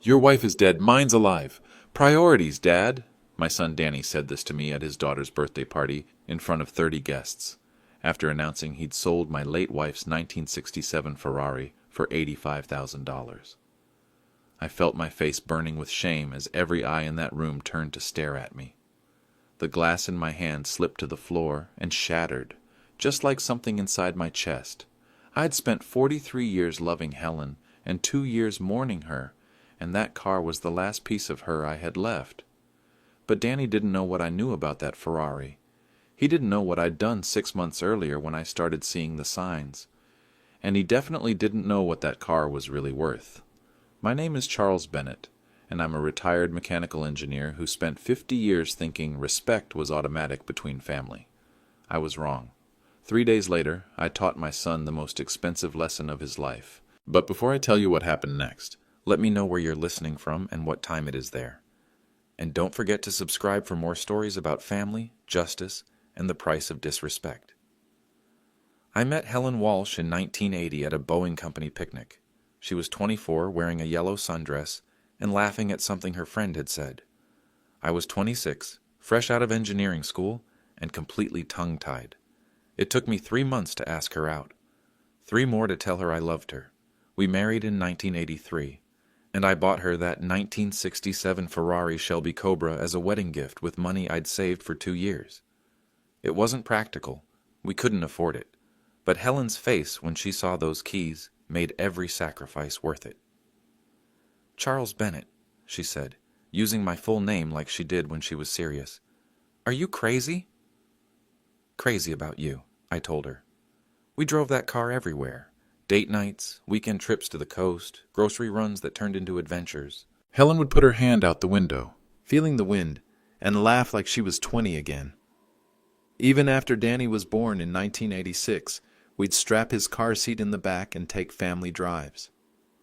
Your wife is dead, mine's alive. Priorities, Dad. My son Danny said this to me at his daughter's birthday party in front of 30 guests, after announcing he'd sold my late wife's 1967 Ferrari for $85,000. I felt my face burning with shame as every eye in that room turned to stare at me. The glass in my hand slipped to the floor and shattered, just like something inside my chest. I'd spent 43 years loving Helen and 2 years mourning her, and that car was the last piece of her I had left. But Danny didn't know what I knew about that Ferrari. He didn't know what I'd done 6 months earlier when I started seeing the signs. And he definitely didn't know what that car was really worth. My name is Charles Bennett, and I'm a retired mechanical engineer who spent 50 years thinking respect was automatic between family. I was wrong. 3 days later, I taught my son the most expensive lesson of his life. But before I tell you what happened next, let me know where you're listening from and what time it is there. And don't forget to subscribe for more stories about family, justice, and the price of disrespect. I met Helen Walsh in 1980 at a Boeing Company picnic. She was 24, wearing a yellow sundress, and laughing at something her friend had said. I was 26, fresh out of engineering school, and completely tongue-tied. It took me 3 months to ask her out. 3 more to tell her I loved her. We married in 1983, and I bought her that 1967 Ferrari Shelby Cobra as a wedding gift with money I'd saved for 2 years. It wasn't practical. We couldn't afford it. But Helen's face when she saw those keys made every sacrifice worth it. "Charles Bennett," she said, using my full name like she did when she was serious. "Are you crazy?" "Crazy about you," I told her. We drove that car everywhere. Date nights, weekend trips to the coast, grocery runs that turned into adventures. Helen would put her hand out the window, feeling the wind, and laugh like she was 20 again. Even after Danny was born in 1986, we'd strap his car seat in the back and take family drives.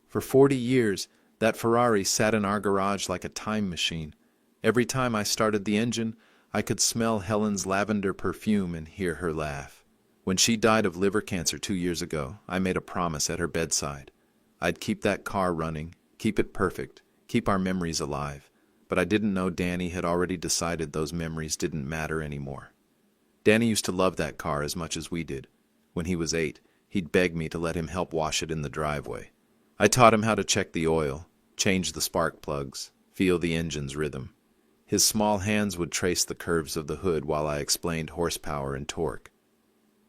For 40 years, that Ferrari sat in our garage like a time machine. Every time I started the engine, I could smell Helen's lavender perfume and hear her laugh. When she died of liver cancer 2 years ago, I made a promise at her bedside. I'd keep that car running, keep it perfect, keep our memories alive. But I didn't know Danny had already decided those memories didn't matter anymore. Danny used to love that car as much as we did. When he was 8, he'd beg me to let him help wash it in the driveway. I taught him how to check the oil, change the spark plugs, feel the engine's rhythm. His small hands would trace the curves of the hood while I explained horsepower and torque.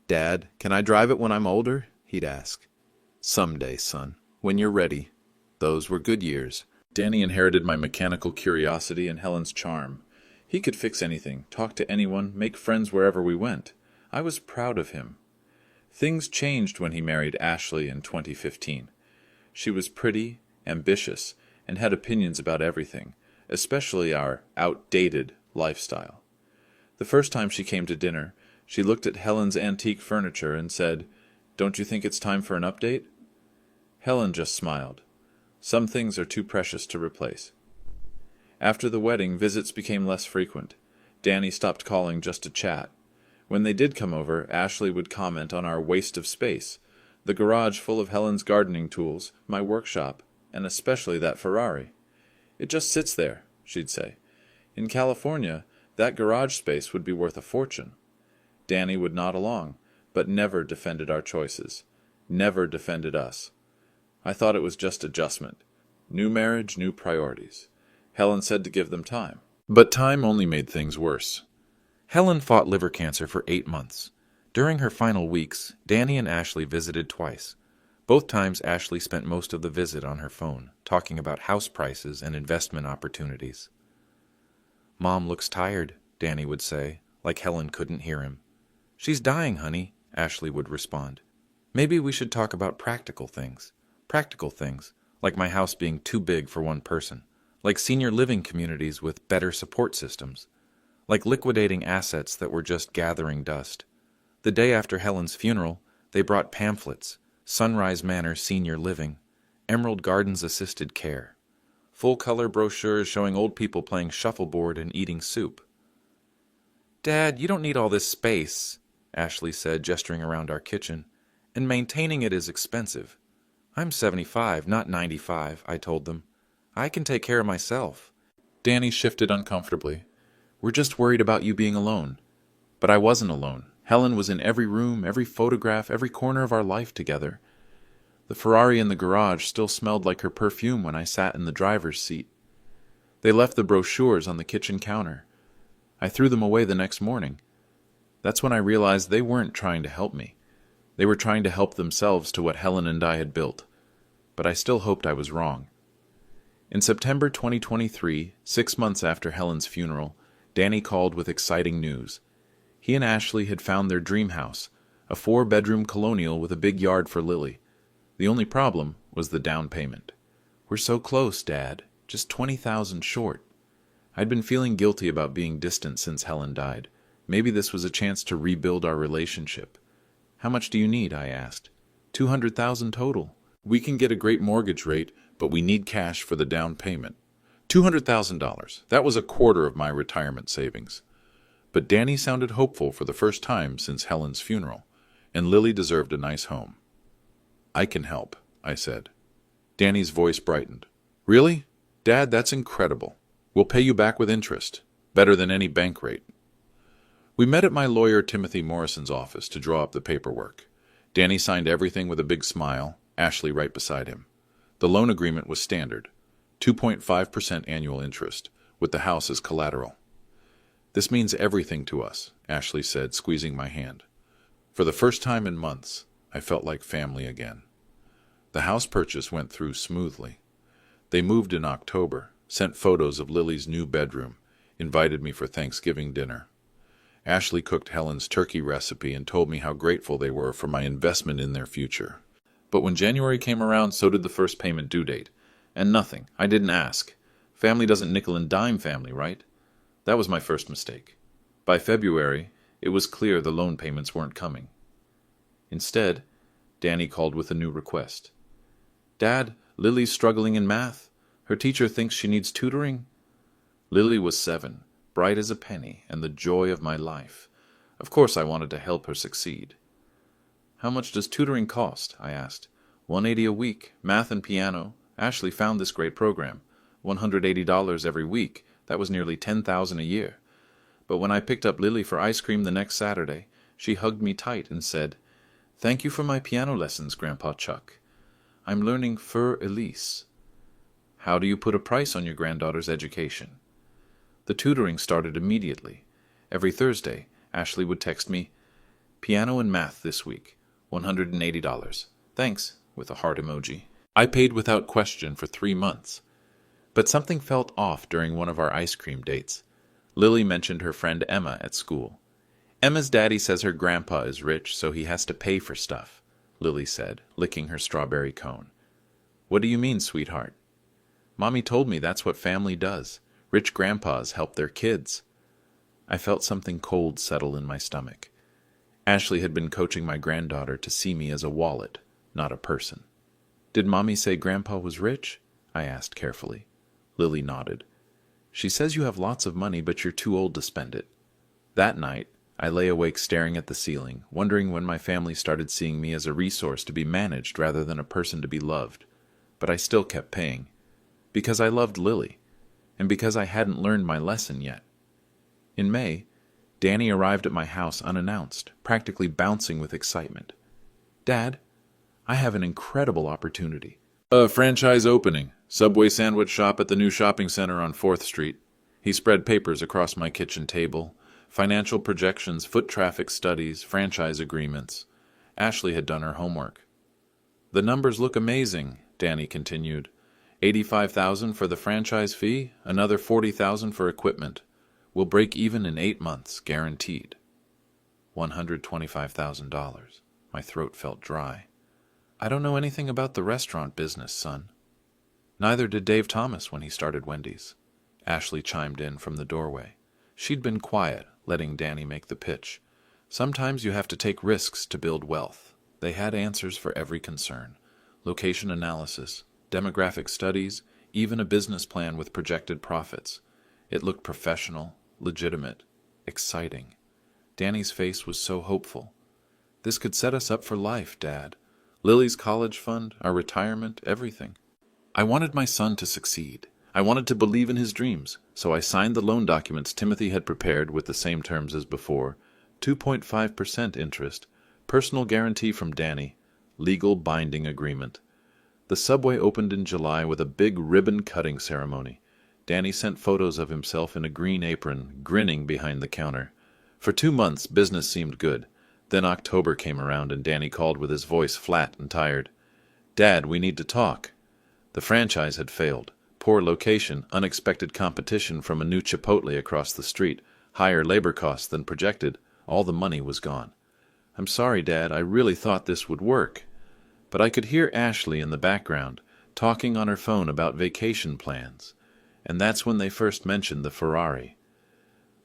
"Dad, can I drive it when I'm older?" he'd ask. "Someday, son, when you're ready." Those were good years. Danny inherited my mechanical curiosity and Helen's charm. He could fix anything, talk to anyone, make friends wherever we went. I was proud of him. Things changed when he married Ashley in 2015. She was pretty, ambitious, and had opinions about everything, especially our outdated lifestyle. The first time she came to dinner, she looked at Helen's antique furniture and said, "Don't you think it's time for an update?" Helen just smiled. Some things are too precious to replace. After the wedding, visits became less frequent. Danny stopped calling just to chat. When they did come over, Ashley would comment on our waste of space, the garage full of Helen's gardening tools, my workshop, and especially that Ferrari. "It just sits there," she'd say. "In California, that garage space would be worth a fortune." Danny would nod along, but never defended our choices, never defended us. I thought it was just adjustment. New marriage, new priorities. Helen said to give them time. But time only made things worse. Helen fought liver cancer for 8 months. During her final weeks, Danny and Ashley visited twice. Both times Ashley spent most of the visit on her phone, talking about house prices and investment opportunities. "Mom looks tired," Danny would say, like Helen couldn't hear him. "She's dying, honey," Ashley would respond. "Maybe we should talk about practical things, like my house being too big for one person, like senior living communities with better support systems, like liquidating assets that were just gathering dust." The day after Helen's funeral, they brought pamphlets, Sunrise Manor Senior Living, Emerald Gardens Assisted Care, full-color brochures showing old people playing shuffleboard and eating soup. "Dad, you don't need all this space," Ashley said, gesturing around our kitchen, "and maintaining it is expensive." "I'm 75, not 95, I told them. I can take care of myself. Danny shifted uncomfortably. We're just worried about you being alone. But I wasn't alone. Helen was in every room, every photograph, every corner of our life together. The Ferrari in the garage still smelled like her perfume when I sat in the driver's seat. They left the brochures on the kitchen counter. I threw them away the next morning. That's when I realized they weren't trying to help me. They were trying to help themselves to what Helen and I had built. But I still hoped I was wrong. In September 2023, 6 months after Helen's funeral, Danny called with exciting news. He and Ashley had found their dream house, a 4-bedroom colonial with a big yard for Lily. The only problem was the down payment. We're so close, Dad. Just $20,000 short. I'd been feeling guilty about being distant since Helen died. Maybe this was a chance to rebuild our relationship. How much do you need? I asked. $200,000 total. We can get a great mortgage rate, but we need cash for the down payment. $200,000. That was a quarter of my retirement savings. But Danny sounded hopeful for the first time since Helen's funeral, and Lily deserved a nice home. I can help, I said. Danny's voice brightened. Really? Dad, that's incredible. We'll pay you back with interest, better than any bank rate. We met at my lawyer Timothy Morrison's office to draw up the paperwork. Danny signed everything with a big smile, Ashley right beside him. The loan agreement was standard, 2.5% annual interest, with the house as collateral. This means everything to us, Ashley said, squeezing my hand. For the first time in months, I felt like family again. The house purchase went through smoothly. They moved in October, sent photos of Lily's new bedroom, invited me for Thanksgiving dinner. Ashley cooked Helen's turkey recipe and told me how grateful they were for my investment in their future. But when January came around, so did the first payment due date. And nothing. I didn't ask. Family doesn't nickel and dime family, right? That was my first mistake. By February, it was clear the loan payments weren't coming. Instead, Danny called with a new request. Dad, Lily's struggling in math. Her teacher thinks she needs tutoring. Lily was 7, bright as a penny, and the joy of my life. Of course I wanted to help her succeed. How much does tutoring cost? I asked. $180 a week, math and piano. Ashley found this great program. $180 every week. That was nearly $10,000 a year. But when I picked up Lily for ice cream the next Saturday, she hugged me tight and said, Thank you for my piano lessons, Grandpa Chuck. I'm learning Fur Elise. How do you put a price on your granddaughter's education? The tutoring started immediately. Every Thursday, Ashley would text me, Piano and math this week, $180. Thanks, with a heart emoji. I paid without question for 3 months. But something felt off during one of our ice cream dates. Lily mentioned her friend Emma at school. Emma's daddy says her grandpa is rich, so he has to pay for stuff, Lily said, licking her strawberry cone. What do you mean, sweetheart? Mommy told me that's what family does. Rich grandpas help their kids. I felt something cold settle in my stomach. Ashley had been coaching my granddaughter to see me as a wallet, not a person. Did Mommy say Grandpa was rich? I asked carefully. Lily nodded. She says you have lots of money, but you're too old to spend it. That night, I lay awake staring at the ceiling, wondering when my family started seeing me as a resource to be managed rather than a person to be loved. But I still kept paying. Because I loved Lily, and because I hadn't learned my lesson yet. In May, Danny arrived at my house unannounced, practically bouncing with excitement. Dad, I have an incredible opportunity. A franchise opening. Subway sandwich shop at the new shopping center on 4th Street. He spread papers across my kitchen table. Financial projections, foot traffic studies, franchise agreements. Ashley had done her homework. The numbers look amazing, Danny continued. $85,000 for the franchise fee, another $40,000 for equipment. We'll break even in 8 months, guaranteed. $125,000. My throat felt dry. I don't know anything about the restaurant business, son. Neither did Dave Thomas when he started Wendy's. Ashley chimed in from the doorway. She'd been quiet, letting Danny make the pitch. Sometimes you have to take risks to build wealth. They had answers for every concern. Location analysis, demographic studies, even a business plan with projected profits. It looked professional, legitimate, exciting. Danny's face was so hopeful. This could set us up for life, Dad. Lily's college fund, our retirement, everything. I wanted my son to succeed. I wanted to believe in his dreams, so I signed the loan documents Timothy had prepared with the same terms as before, 2.5% interest, personal guarantee from Danny, legal binding agreement. The subway opened in July with a big ribbon-cutting ceremony. Danny sent photos of himself in a green apron, grinning behind the counter. For 2 months, business seemed good. Then October came around and Danny called with his voice flat and tired. "Dad, we need to talk." The franchise had failed. Poor location, unexpected competition from a new Chipotle across the street, higher labor costs than projected, all the money was gone. "I'm sorry, Dad, I really thought this would work." But I could hear Ashley in the background, talking on her phone about vacation plans. And that's when they first mentioned the Ferrari.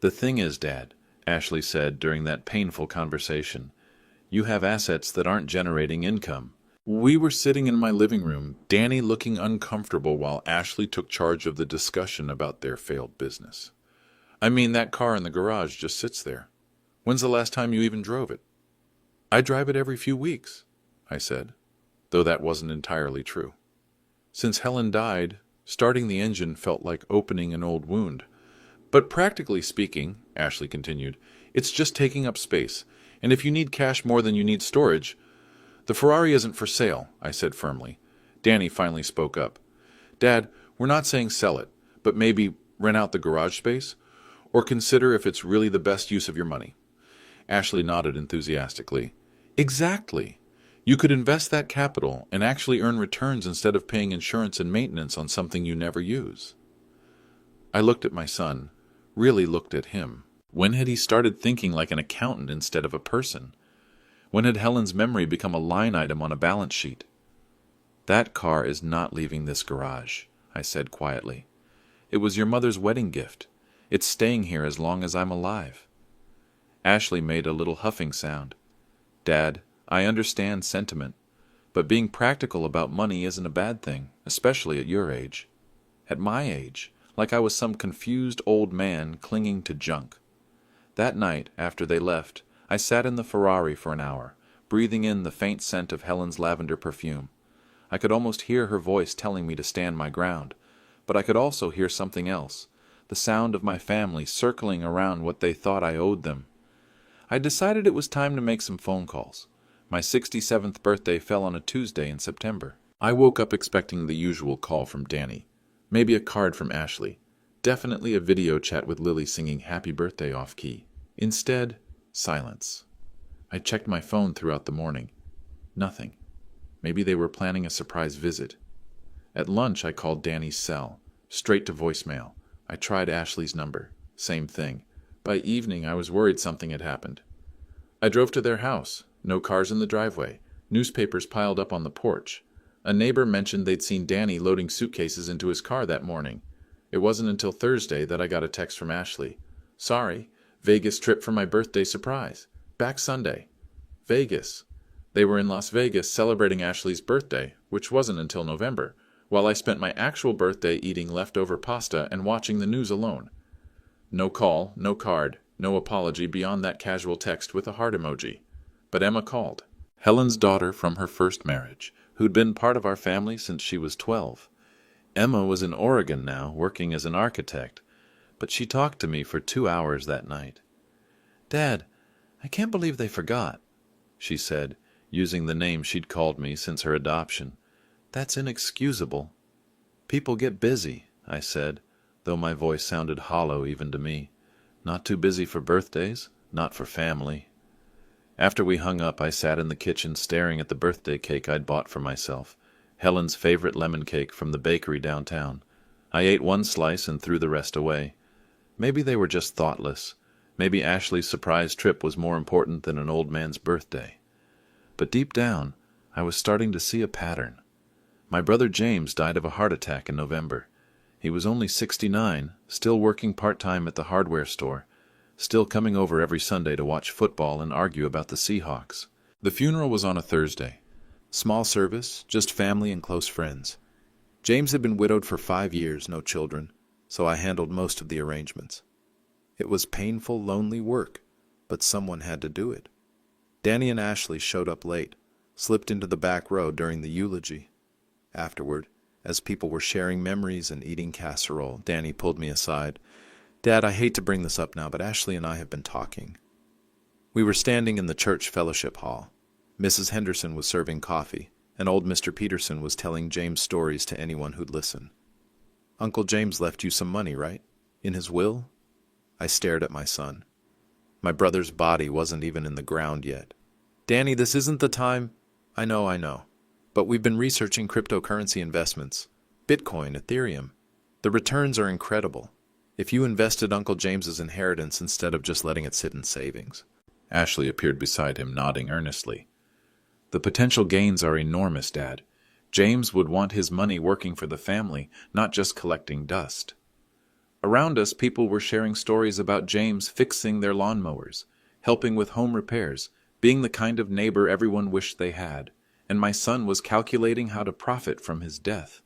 "The thing is, Dad," Ashley said during that painful conversation, "you have assets that aren't generating income." We were sitting in my living room, Danny looking uncomfortable while Ashley took charge of the discussion about their failed business. "I mean, that car in the garage just sits there. When's the last time you even drove it?" "I drive it every few weeks," I said, though that wasn't entirely true. "Since Helen died, starting the engine felt like opening an old wound. But practically speaking," Ashley continued, "it's just taking up space, and if you need cash more than you need storage—" "The Ferrari isn't for sale," I said firmly. Danny finally spoke up. "Dad, we're not saying sell it, but maybe rent out the garage space, or consider if it's really the best use of your money." Ashley nodded enthusiastically. "Exactly. You could invest that capital and actually earn returns instead of paying insurance and maintenance on something you never use." I looked at my son, really looked at him. When had he started thinking like an accountant instead of a person? When had Helen's memory become a line item on a balance sheet? "That car is not leaving this garage," I said quietly. "It was your mother's wedding gift. It's staying here as long as I'm alive." Ashley made a little huffing sound. "Dad, I understand sentiment, but being practical about money isn't a bad thing, especially at your age. At my age, like I was some confused old man clinging to junk." That night, after they left, I sat in the Ferrari for an hour, breathing in the faint scent of Helen's lavender perfume. I could almost hear her voice telling me to stand my ground, but I could also hear something else, the sound of my family circling around what they thought I owed them. I decided it was time to make some phone calls. My 67th birthday fell on a Tuesday in September. I woke up expecting the usual call from Danny, maybe a card from Ashley, definitely a video chat with Lily singing Happy Birthday off-key. Instead, silence. I checked my phone throughout the morning. Nothing. Maybe they were planning a surprise visit. At lunch, I called Danny's cell, straight to voicemail. I tried Ashley's number. Same thing. By evening, I was worried something had happened. I drove to their house. No cars in the driveway. Newspapers piled up on the porch. A neighbor mentioned they'd seen Danny loading suitcases into his car that morning. It wasn't until Thursday that I got a text from Ashley. "Sorry, Vegas trip for my birthday surprise. Back Sunday." Vegas. They were in Las Vegas celebrating Ashley's birthday, which wasn't until November, while I spent my actual birthday eating leftover pasta and watching the news alone. No call, no card, no apology beyond that casual text with a heart emoji. But Emma called. Helen's daughter from her first marriage, who'd been part of our family since she was 12. Emma was in Oregon now, working as an architect, but she talked to me for 2 hours that night. "Dad, I can't believe they forgot," she said, using the name she'd called me since her adoption. "That's inexcusable." "People get busy," I said, though my voice sounded hollow even to me. "Not too busy for birthdays, not for family." After we hung up, I sat in the kitchen staring at the birthday cake I'd bought for myself, Helen's favorite lemon cake from the bakery downtown. I ate one slice and threw the rest away. Maybe they were just thoughtless. Maybe Ashley's surprise trip was more important than an old man's birthday. But deep down, I was starting to see a pattern. My brother James died of a heart attack in November. He was only 69, still working part-time at the hardware store, still coming over every Sunday to watch football and argue about the Seahawks. The funeral was on a Thursday. Small service, just family and close friends. James had been widowed for 5 years, no children, so I handled most of the arrangements. It was painful, lonely work, but someone had to do it. Danny and Ashley showed up late, slipped into the back row during the eulogy. Afterward, As people were sharing memories and eating casserole, Danny pulled me aside. "Dad, I hate to bring this up now, but Ashley and I have been talking." We were standing in the church fellowship hall. Mrs. Henderson was serving coffee, and old Mr. Peterson was telling James stories to anyone who'd listen. "Uncle James left you some money, right? In his will?" I stared at my son. My brother's body wasn't even in the ground yet. "Danny, this isn't the time." I know. But we've been researching cryptocurrency investments. Bitcoin, Ethereum. The returns are incredible. If you invested Uncle James's inheritance instead of just letting it sit in savings." Ashley appeared beside him, nodding earnestly. "The potential gains are enormous, Dad. James would want his money working for the family, not just collecting dust." Around us, people were sharing stories about James fixing their lawnmowers, helping with home repairs, being the kind of neighbor everyone wished they had, and my son was calculating how to profit from his death.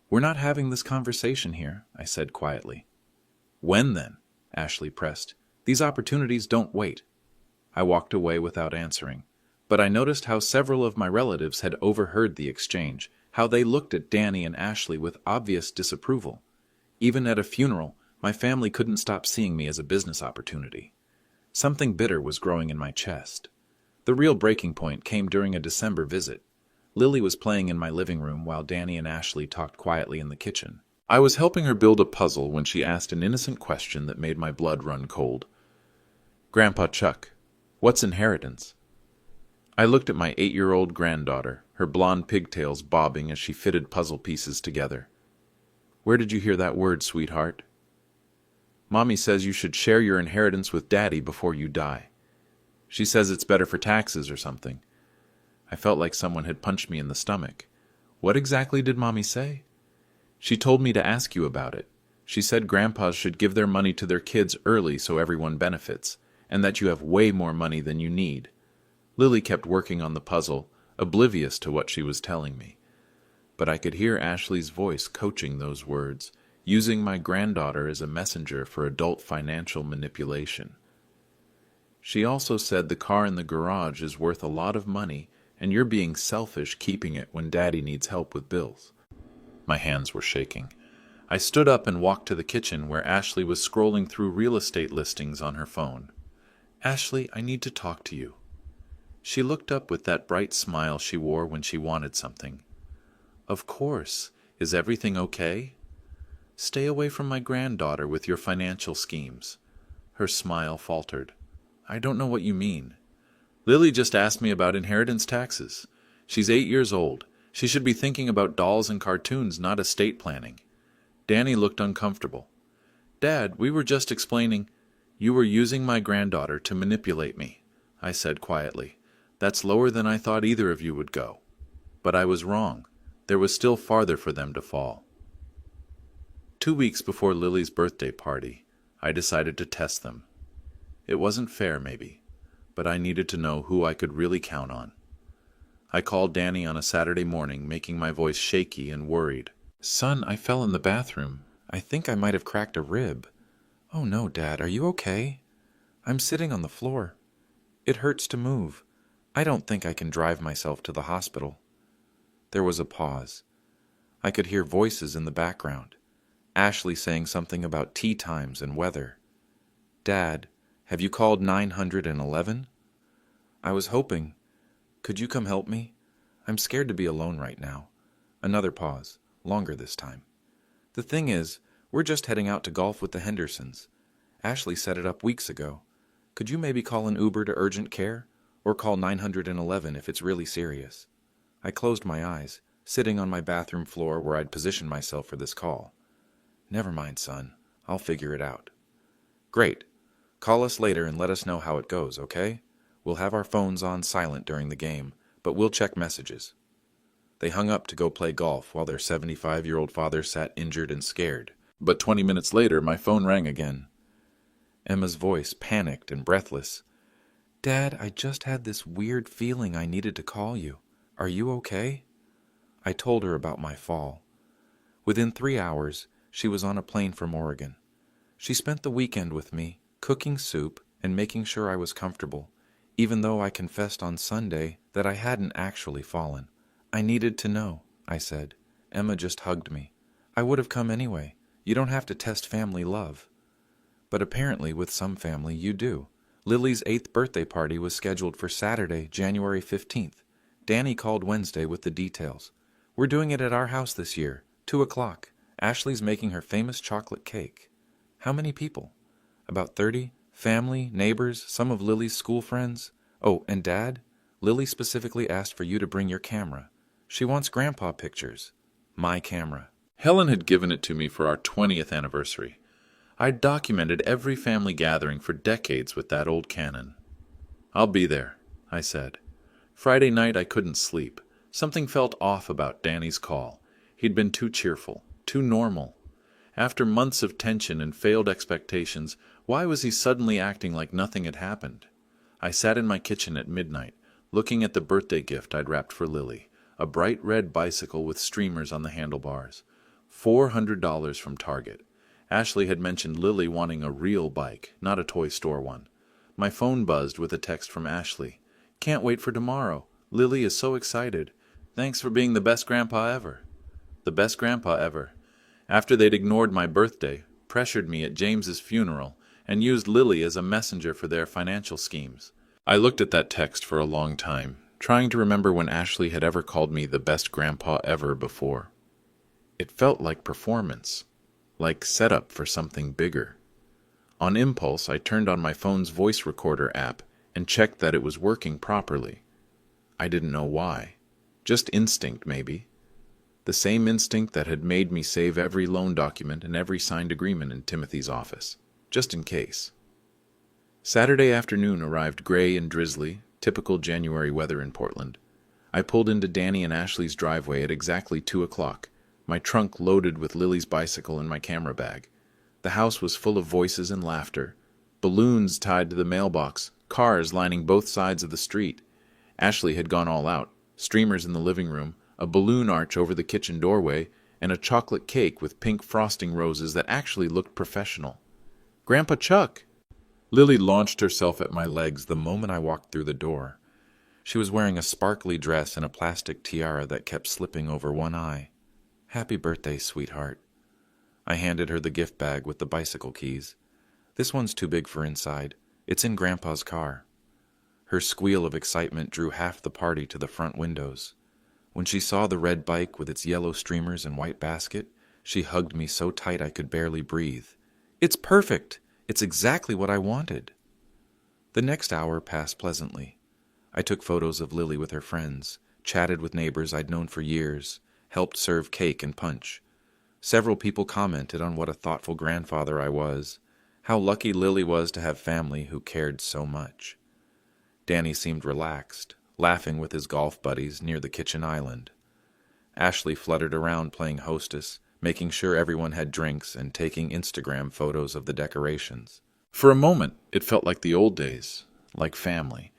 "We're not having this conversation here," I said quietly. "When then?" Ashley pressed. "These opportunities don't wait." I walked away without answering, but I noticed how several of my relatives had overheard the exchange, how they looked at Danny and Ashley with obvious disapproval. Even at a funeral, my family couldn't stop seeing me as a business opportunity. Something bitter was growing in my chest. The real breaking point came during a December visit. Lily was playing in my living room while Danny and Ashley talked quietly in the kitchen. I was helping her build a puzzle when she asked an innocent question that made my blood run cold. "Grandpa Chuck, what's inheritance?" I looked at my 8-year-old granddaughter, her blonde pigtails bobbing as she fitted puzzle pieces together. "Where did you hear that word, sweetheart?" "Mommy says you should share your inheritance with Daddy before you die. She says it's better for taxes or something." I felt like someone had punched me in the stomach. "What exactly did Mommy say?" "She told me to ask you about it. She said grandpas should give their money to their kids early so everyone benefits, and that you have way more money than you need." Lily kept working on the puzzle, oblivious to what she was telling me. But I could hear Ashley's voice coaching those words, using my granddaughter as a messenger for adult financial manipulation. "She also said the car in the garage is worth a lot of money, and you're being selfish keeping it when Daddy needs help with bills." My hands were shaking. I stood up and walked to the kitchen where Ashley was scrolling through real estate listings on her phone. "Ashley, I need to talk to you." She looked up with that bright smile she wore when she wanted something. "Of course. Is everything okay?" "Stay away from my granddaughter with your financial schemes." Her smile faltered. "I don't know what you mean." "Lily just asked me about inheritance taxes. She's 8 years old. She should be thinking about dolls and cartoons, not estate planning." Danny looked uncomfortable. "Dad, we were just explaining—" "You were using my granddaughter to manipulate me," I said quietly. "That's lower than I thought either of you would go." But I was wrong. There was still farther for them to fall. 2 weeks before Lily's birthday party, I decided to test them. It wasn't fair, maybe, but I needed to know who I could really count on. I called Danny on a Saturday morning, making my voice shaky and worried. "Son, I fell in the bathroom. I think I might have cracked a rib." "Oh no, Dad, are you okay?" "I'm sitting on the floor. It hurts to move. I don't think I can drive myself to the hospital." There was a pause. I could hear voices in the background. Ashley saying something about tea times and weather. "Dad, have you called 911? "I was hoping. Could you come help me? I'm scared to be alone right now." Another pause, longer this time. "The thing is, we're just heading out to golf with the Hendersons. Ashley set it up weeks ago. Could you maybe call an Uber to urgent care? Or call 911 if it's really serious?" I closed my eyes, sitting on my bathroom floor where I'd positioned myself for this call. "Never mind, son. I'll figure it out." "Great. Call us later and let us know how it goes, okay? We'll have our phones on silent during the game, but we'll check messages." They hung up to go play golf while their 75-year-old father sat injured and scared. But 20 minutes later, my phone rang again. Emma's voice, panicked and breathless. "Dad, I just had this weird feeling I needed to call you. Are you okay?" I told her about my fall. Within 3 hours, she was on a plane from Oregon. She spent the weekend with me, cooking soup and making sure I was comfortable, even though I confessed on Sunday that I hadn't actually fallen. "I needed to know," I said. Emma just hugged me. I would have come anyway. You don't have to test family love. But apparently with some family you do. Lily's 8th birthday party was scheduled for Saturday, January 15th. Danny called Wednesday with the details. We're doing it at our house this year, 2 o'clock. Ashley's making her famous chocolate cake. How many people? About 30. Family, neighbors, some of Lily's school friends. Oh, and Dad? Lily specifically asked for you to bring your camera. She wants Grandpa pictures. My camera. Helen had given it to me for our 20th anniversary. I'd documented every family gathering for decades with that old Canon. I'll be there, I said. Friday night I couldn't sleep. Something felt off about Danny's call. He'd been too cheerful, too normal. After months of tension and failed expectations, why was he suddenly acting like nothing had happened? I sat in my kitchen at midnight, looking at the birthday gift I'd wrapped for Lily, a bright red bicycle with streamers on the handlebars. $400 from Target. Ashley had mentioned Lily wanting a real bike, not a toy store one. My phone buzzed with a text from Ashley. Can't wait for tomorrow. Lily is so excited. Thanks for being the best grandpa ever. The best grandpa ever. After they'd ignored my birthday, pressured me at James's funeral, and used Lily as a messenger for their financial schemes. I looked at that text for a long time, trying to remember when Ashley had ever called me the best grandpa ever before. It felt like performance, like setup for something bigger. On impulse, I turned on my phone's voice recorder app and checked that it was working properly. I didn't know why. Just instinct, maybe. The same instinct that had made me save every loan document and every signed agreement in Timothy's office, just in case. Saturday afternoon arrived gray and drizzly, typical January weather in Portland. I pulled into Danny and Ashley's driveway at exactly 2 o'clock, my trunk loaded with Lily's bicycle and my camera bag. The house was full of voices and laughter, balloons tied to the mailbox, cars lining both sides of the street. Ashley had gone all out, streamers in the living room, a balloon arch over the kitchen doorway, and a chocolate cake with pink frosting roses that actually looked professional. Grandpa Chuck! Lily launched herself at my legs the moment I walked through the door. She was wearing a sparkly dress and a plastic tiara that kept slipping over one eye. Happy birthday, sweetheart. I handed her the gift bag with the bicycle keys. This one's too big for inside. It's in Grandpa's car. Her squeal of excitement drew half the party to the front windows. When she saw the red bike with its yellow streamers and white basket, she hugged me so tight I could barely breathe. It's perfect! It's exactly what I wanted. The next hour passed pleasantly. I took photos of Lily with her friends, chatted with neighbors I'd known for years, helped serve cake and punch. Several people commented on what a thoughtful grandfather I was, how lucky Lily was to have family who cared so much. Danny seemed relaxed, laughing with his golf buddies near the kitchen island. Ashley fluttered around playing hostess, making sure everyone had drinks and taking Instagram photos of the decorations. For a moment, it felt like the old days, like family.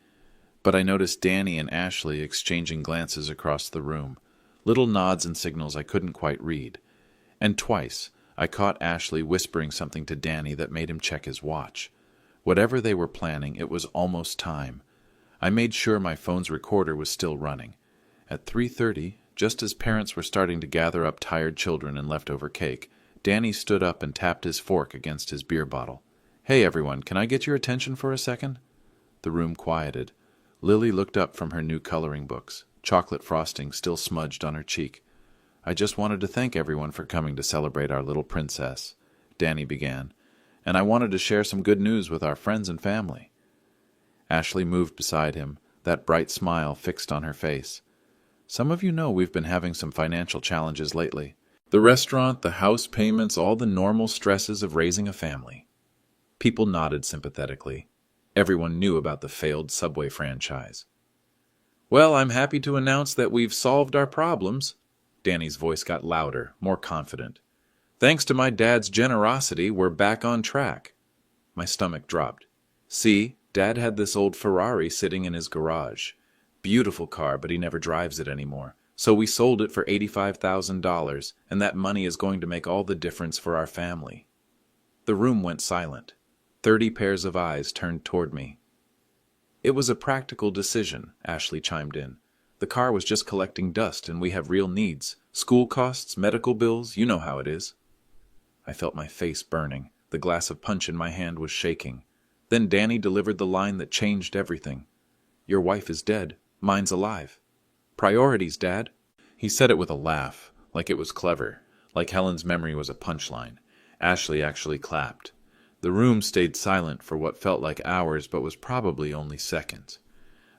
But I noticed Danny and Ashley exchanging glances across the room, little nods and signals I couldn't quite read. And twice, I caught Ashley whispering something to Danny that made him check his watch. Whatever they were planning, it was almost time. I made sure my phone's recorder was still running. At 3:30, just as parents were starting to gather up tired children and leftover cake, Danny stood up and tapped his fork against his beer bottle. Hey everyone, can I get your attention for a second? The room quieted. Lily looked up from her new coloring books, chocolate frosting still smudged on her cheek. I just wanted to thank everyone for coming to celebrate our little princess, Danny began, and I wanted to share some good news with our friends and family. Ashley moved beside him, that bright smile fixed on her face. Some of you know we've been having some financial challenges lately. The restaurant, the house payments, all the normal stresses of raising a family. People nodded sympathetically. Everyone knew about the failed Subway franchise. Well, I'm happy to announce that we've solved our problems. Danny's voice got louder, more confident. Thanks to my dad's generosity, we're back on track. My stomach dropped. See, Dad had this old Ferrari sitting in his garage. Beautiful car, but he never drives it anymore. So we sold it for $85,000, and that money is going to make all the difference for our family. The room went silent. 30 pairs of eyes turned toward me. It was a practical decision, Ashley chimed in. The car was just collecting dust, and we have real needs. School costs, medical bills, you know how it is. I felt my face burning. The glass of punch in my hand was shaking. Then Danny delivered the line that changed everything. Your wife is dead. Mine's alive. Priorities, Dad. He said it with a laugh, like it was clever, like Helen's memory was a punchline. Ashley actually clapped. The room stayed silent for what felt like hours but was probably only seconds.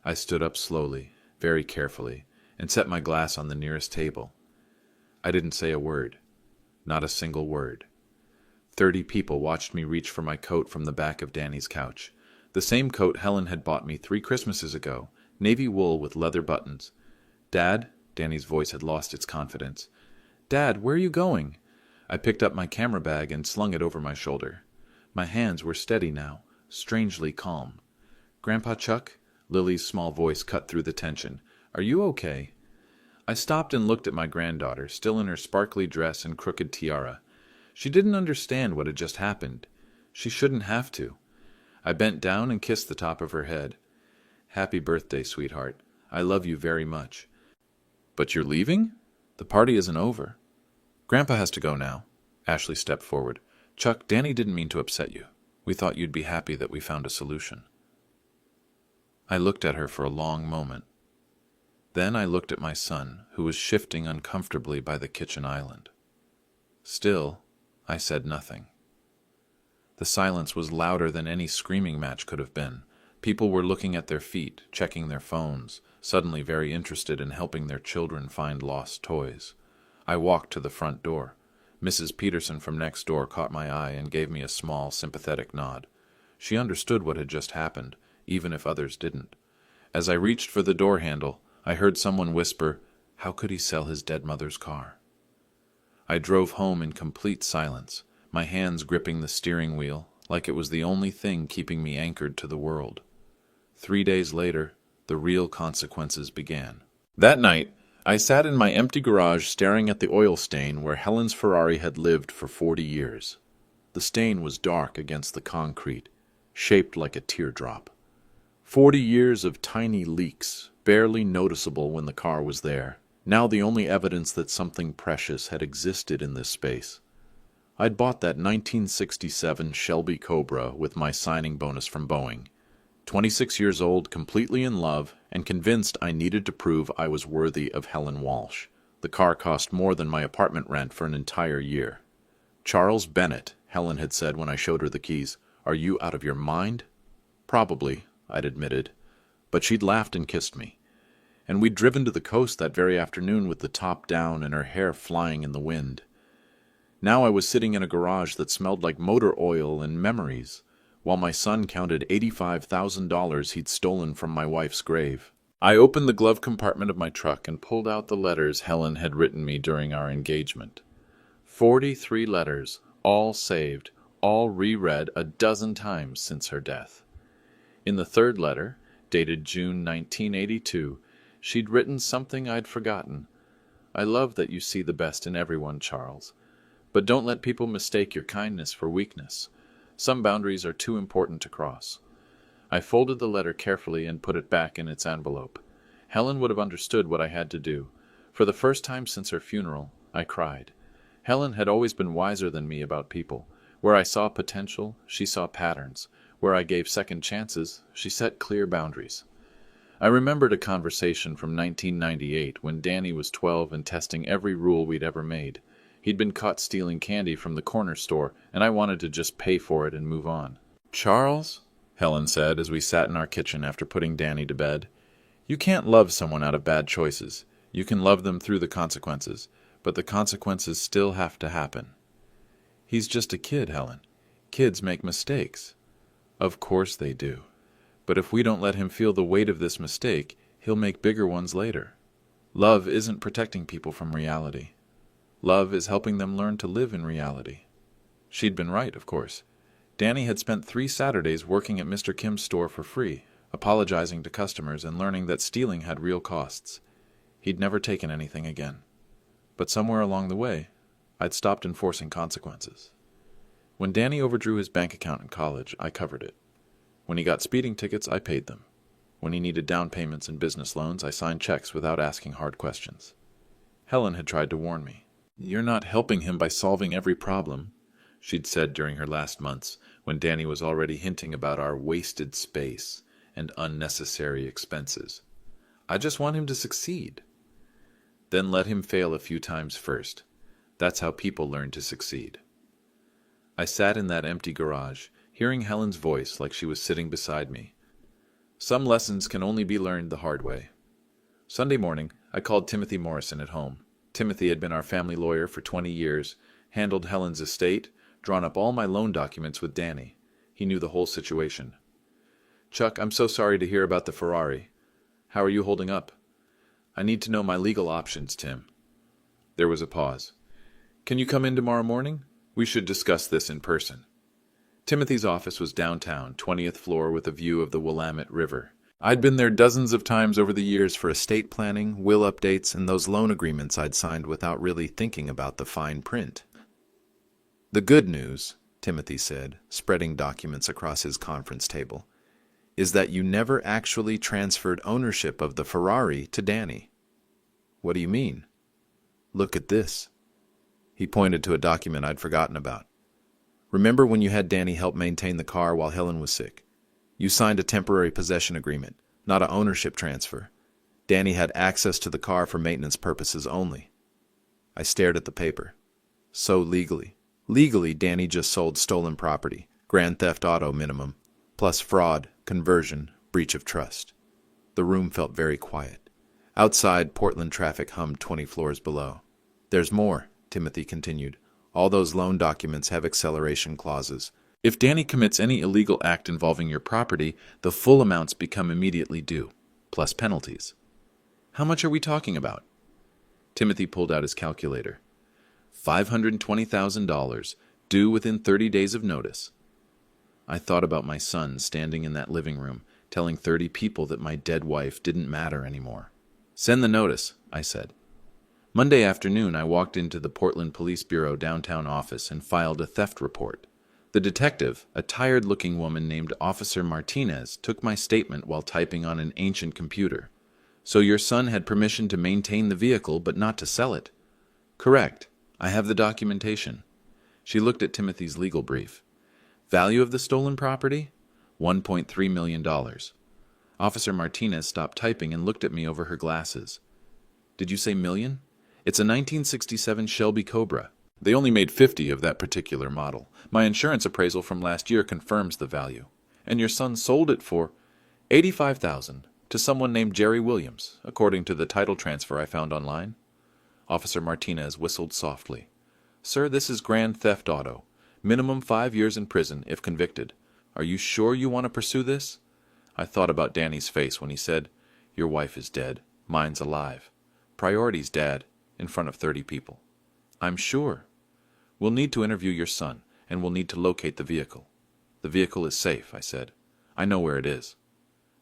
I stood up slowly, very carefully, and set my glass on the nearest table. I didn't say a word. Not a single word. 30 people watched me reach for my coat from the back of Danny's couch. The same coat Helen had bought me 3 Christmases ago, navy wool with leather buttons. Dad, Danny's voice had lost its confidence. Dad, where are you going? I picked up my camera bag and slung it over my shoulder. My hands were steady now, strangely calm. Grandpa Chuck? Lily's small voice cut through the tension. Are you okay? I stopped and looked at my granddaughter, still in her sparkly dress and crooked tiara. She didn't understand what had just happened. She shouldn't have to. I bent down and kissed the top of her head. Happy birthday, sweetheart. I love you very much. But you're leaving? The party isn't over. Grandpa has to go now. Ashley stepped forward. Chuck, Danny didn't mean to upset you. We thought you'd be happy that we found a solution. I looked at her for a long moment. Then I looked at my son, who was shifting uncomfortably by the kitchen island. Still, I said nothing. The silence was louder than any screaming match could have been. People were looking at their feet, checking their phones, suddenly very interested in helping their children find lost toys. I walked to the front door. Mrs. Peterson from next door caught my eye and gave me a small, sympathetic nod. She understood what had just happened, even if others didn't. As I reached for the door handle, I heard someone whisper, "How could he sell his dead mother's car?" I drove home in complete silence, my hands gripping the steering wheel, like it was the only thing keeping me anchored to the world. 3 days later, the real consequences began. That night, I sat in my empty garage staring at the oil stain where Helen's Ferrari had lived for 40 years. The stain was dark against the concrete, shaped like a teardrop. 40 years of tiny leaks, barely noticeable when the car was there, now the only evidence that something precious had existed in this space. I'd bought that 1967 Shelby Cobra with my signing bonus from Boeing. 26 years old, completely in love, and convinced I needed to prove I was worthy of Helen Walsh. The car cost more than my apartment rent for an entire year. Charles Bennett, Helen had said when I showed her the keys. Are you out of your mind? Probably, I'd admitted. But she'd laughed and kissed me. And we'd driven to the coast that very afternoon with the top down and her hair flying in the wind. Now I was sitting in a garage that smelled like motor oil and memories, while my son counted $85,000 he'd stolen from my wife's grave. I opened the glove compartment of my truck and pulled out the letters Helen had written me during our engagement. 43 letters, all saved, all reread a dozen times since her death. In the third letter, dated June 1982, she'd written something I'd forgotten. I love that you see the best in everyone, Charles. But don't let people mistake your kindness for weakness. Some boundaries are too important to cross. I folded the letter carefully and put it back in its envelope. Helen would have understood what I had to do. For the first time since her funeral, I cried. Helen had always been wiser than me about people. Where I saw potential, she saw patterns. Where I gave second chances, she set clear boundaries. I remembered a conversation from 1998 when Danny was 12 and testing every rule we'd ever made. He'd been caught stealing candy from the corner store, and I wanted to just pay for it and move on. Charles, Helen said as we sat in our kitchen after putting Danny to bed, you can't love someone out of bad choices. You can love them through the consequences, but the consequences still have to happen. He's just a kid, Helen. Kids make mistakes. Of course they do. But if we don't let him feel the weight of this mistake, he'll make bigger ones later. Love isn't protecting people from reality. Love is helping them learn to live in reality. She'd been right, of course. Danny had spent 3 Saturdays working at Mr. Kim's store for free, apologizing to customers and learning that stealing had real costs. He'd never taken anything again. But somewhere along the way, I'd stopped enforcing consequences. When Danny overdrew his bank account in college, I covered it. When he got speeding tickets, I paid them. When he needed down payments and business loans, I signed checks without asking hard questions. Helen had tried to warn me. "You're not helping him by solving every problem," she'd said during her last months, when Danny was already hinting about our wasted space and unnecessary expenses. "I just want him to succeed." Then let him fail a few times first. That's how people learn to succeed. I sat in that empty garage, hearing Helen's voice like she was sitting beside me. Some lessons can only be learned the hard way. Sunday morning, I called Timothy Morrison at home. Timothy had been our family lawyer for 20 years, handled Helen's estate, drawn up all my loan documents with Danny. He knew the whole situation. "Chuck, I'm so sorry to hear about the Ferrari. How are you holding up?" "I need to know my legal options, Tim." There was a pause. "Can you come in tomorrow morning? We should discuss this in person." Timothy's office was downtown, 20th floor with a view of the Willamette River. I'd been there dozens of times over the years for estate planning, will updates, and those loan agreements I'd signed without really thinking about the fine print. "The good news," Timothy said, spreading documents across his conference table, "is that you never actually transferred ownership of the Ferrari to Danny." "What do you mean?" "Look at this." He pointed to a document I'd forgotten about. "Remember when you had Danny help maintain the car while Helen was sick? You signed a temporary possession agreement, not an ownership transfer. Danny had access to the car for maintenance purposes only." I stared at the paper. So legally. Legally, Danny just sold stolen property, grand theft auto minimum, plus fraud, conversion, breach of trust. The room felt very quiet. Outside, Portland traffic hummed 20 floors below. "There's more," Timothy continued. "All those loan documents have acceleration clauses. If Danny commits any illegal act involving your property, the full amounts become immediately due, plus penalties." "How much are we talking about?" Timothy pulled out his calculator. $520,000, due within 30 days of notice. I thought about my son standing in that living room, telling 30 people that my dead wife didn't matter anymore. "Send the notice," I said. Monday afternoon, I walked into the Portland Police Bureau downtown office and filed a theft report. The detective, a tired-looking woman named Officer Martinez, took my statement while typing on an ancient computer. "So your son had permission to maintain the vehicle but not to sell it?" "Correct. I have the documentation." She looked at Timothy's legal brief. "Value of the stolen property? $1.3 million. Officer Martinez stopped typing and looked at me over her glasses. "Did you say million? It's a 1967 Shelby Cobra. They only made 50 of that particular model. My insurance appraisal from last year confirms the value. And your son sold it for $85,000 to someone named Jerry Williams, according to the title transfer I found online." Officer Martinez whistled softly. "Sir, this is grand theft auto. Minimum 5 years in prison if convicted. Are you sure you want to pursue this?" I thought about Danny's face when he said, "Your wife is dead. Mine's alive. Priorities, Dad," in front of 30 people. "I'm sure. We'll need to interview your son, and we'll need to locate the vehicle." "The vehicle is safe," I said. "I know where it is."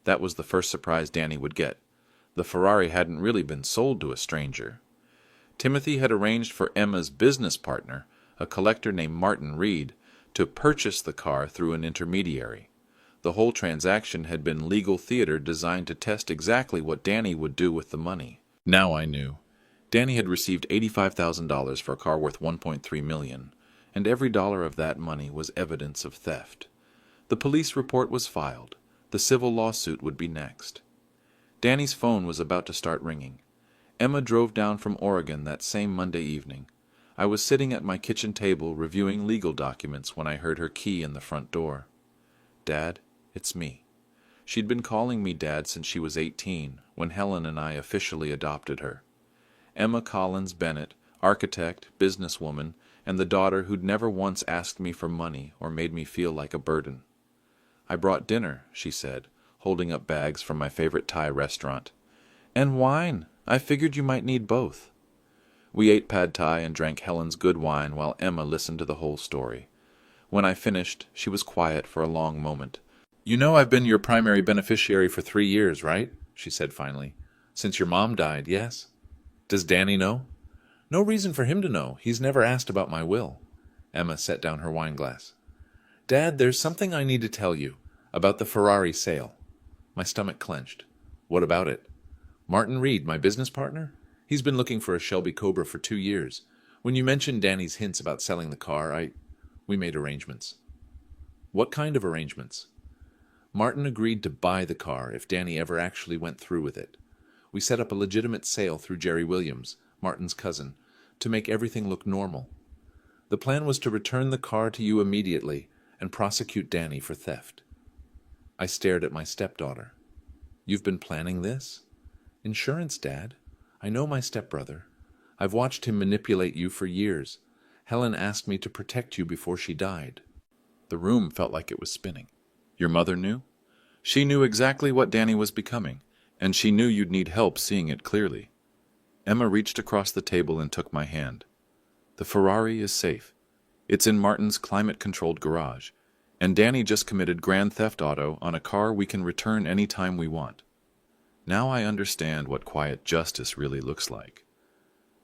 That was the first surprise Danny would get. The Ferrari hadn't really been sold to a stranger. Timothy had arranged for Emma's business partner, a collector named Martin Reed, to purchase the car through an intermediary. The whole transaction had been legal theater designed to test exactly what Danny would do with the money. Now I knew. Danny had received $85,000 for a car worth $1.3 million, and every dollar of that money was evidence of theft. The police report was filed. The civil lawsuit would be next. Danny's phone was about to start ringing. Emma drove down from Oregon that same Monday evening. I was sitting at my kitchen table reviewing legal documents when I heard her key in the front door. "Dad, it's me." She'd been calling me Dad since she was 18, when Helen and I officially adopted her. Emma Collins Bennett, architect, businesswoman, and the daughter who'd never once asked me for money or made me feel like a burden. "I brought dinner," she said, holding up bags from my favorite Thai restaurant. "And wine. I figured you might need both." We ate pad thai and drank Helen's good wine while Emma listened to the whole story. When I finished, she was quiet for a long moment. "You know I've been your primary beneficiary for 3 years, right?" she said finally. "Since your mom died, yes." "Does Danny know?" "No reason for him to know. He's never asked about my will." Emma set down her wineglass. "Dad, there's something I need to tell you about the Ferrari sale." My stomach clenched. What about it? Martin Reed, my business partner? He's been looking for a Shelby Cobra for 2 years. When you mentioned Danny's hints about selling the car, we made arrangements. What kind of arrangements? Martin agreed to buy the car if Danny ever actually went through with it. We set up a legitimate sale through Jerry Williams, Martin's cousin, to make everything look normal. The plan was to return the car to you immediately and prosecute Danny for theft. I stared at my stepdaughter. You've been planning this? Insurance, Dad. I know my stepbrother. I've watched him manipulate you for years. Helen asked me to protect you before she died. The room felt like it was spinning. Your mother knew? She knew exactly what Danny was becoming, and she knew you'd need help seeing it clearly. Emma reached across the table and took my hand. The Ferrari is safe. It's in Martin's climate-controlled garage, and Danny just committed grand theft auto on a car we can return any time we want. Now I understand what quiet justice really looks like.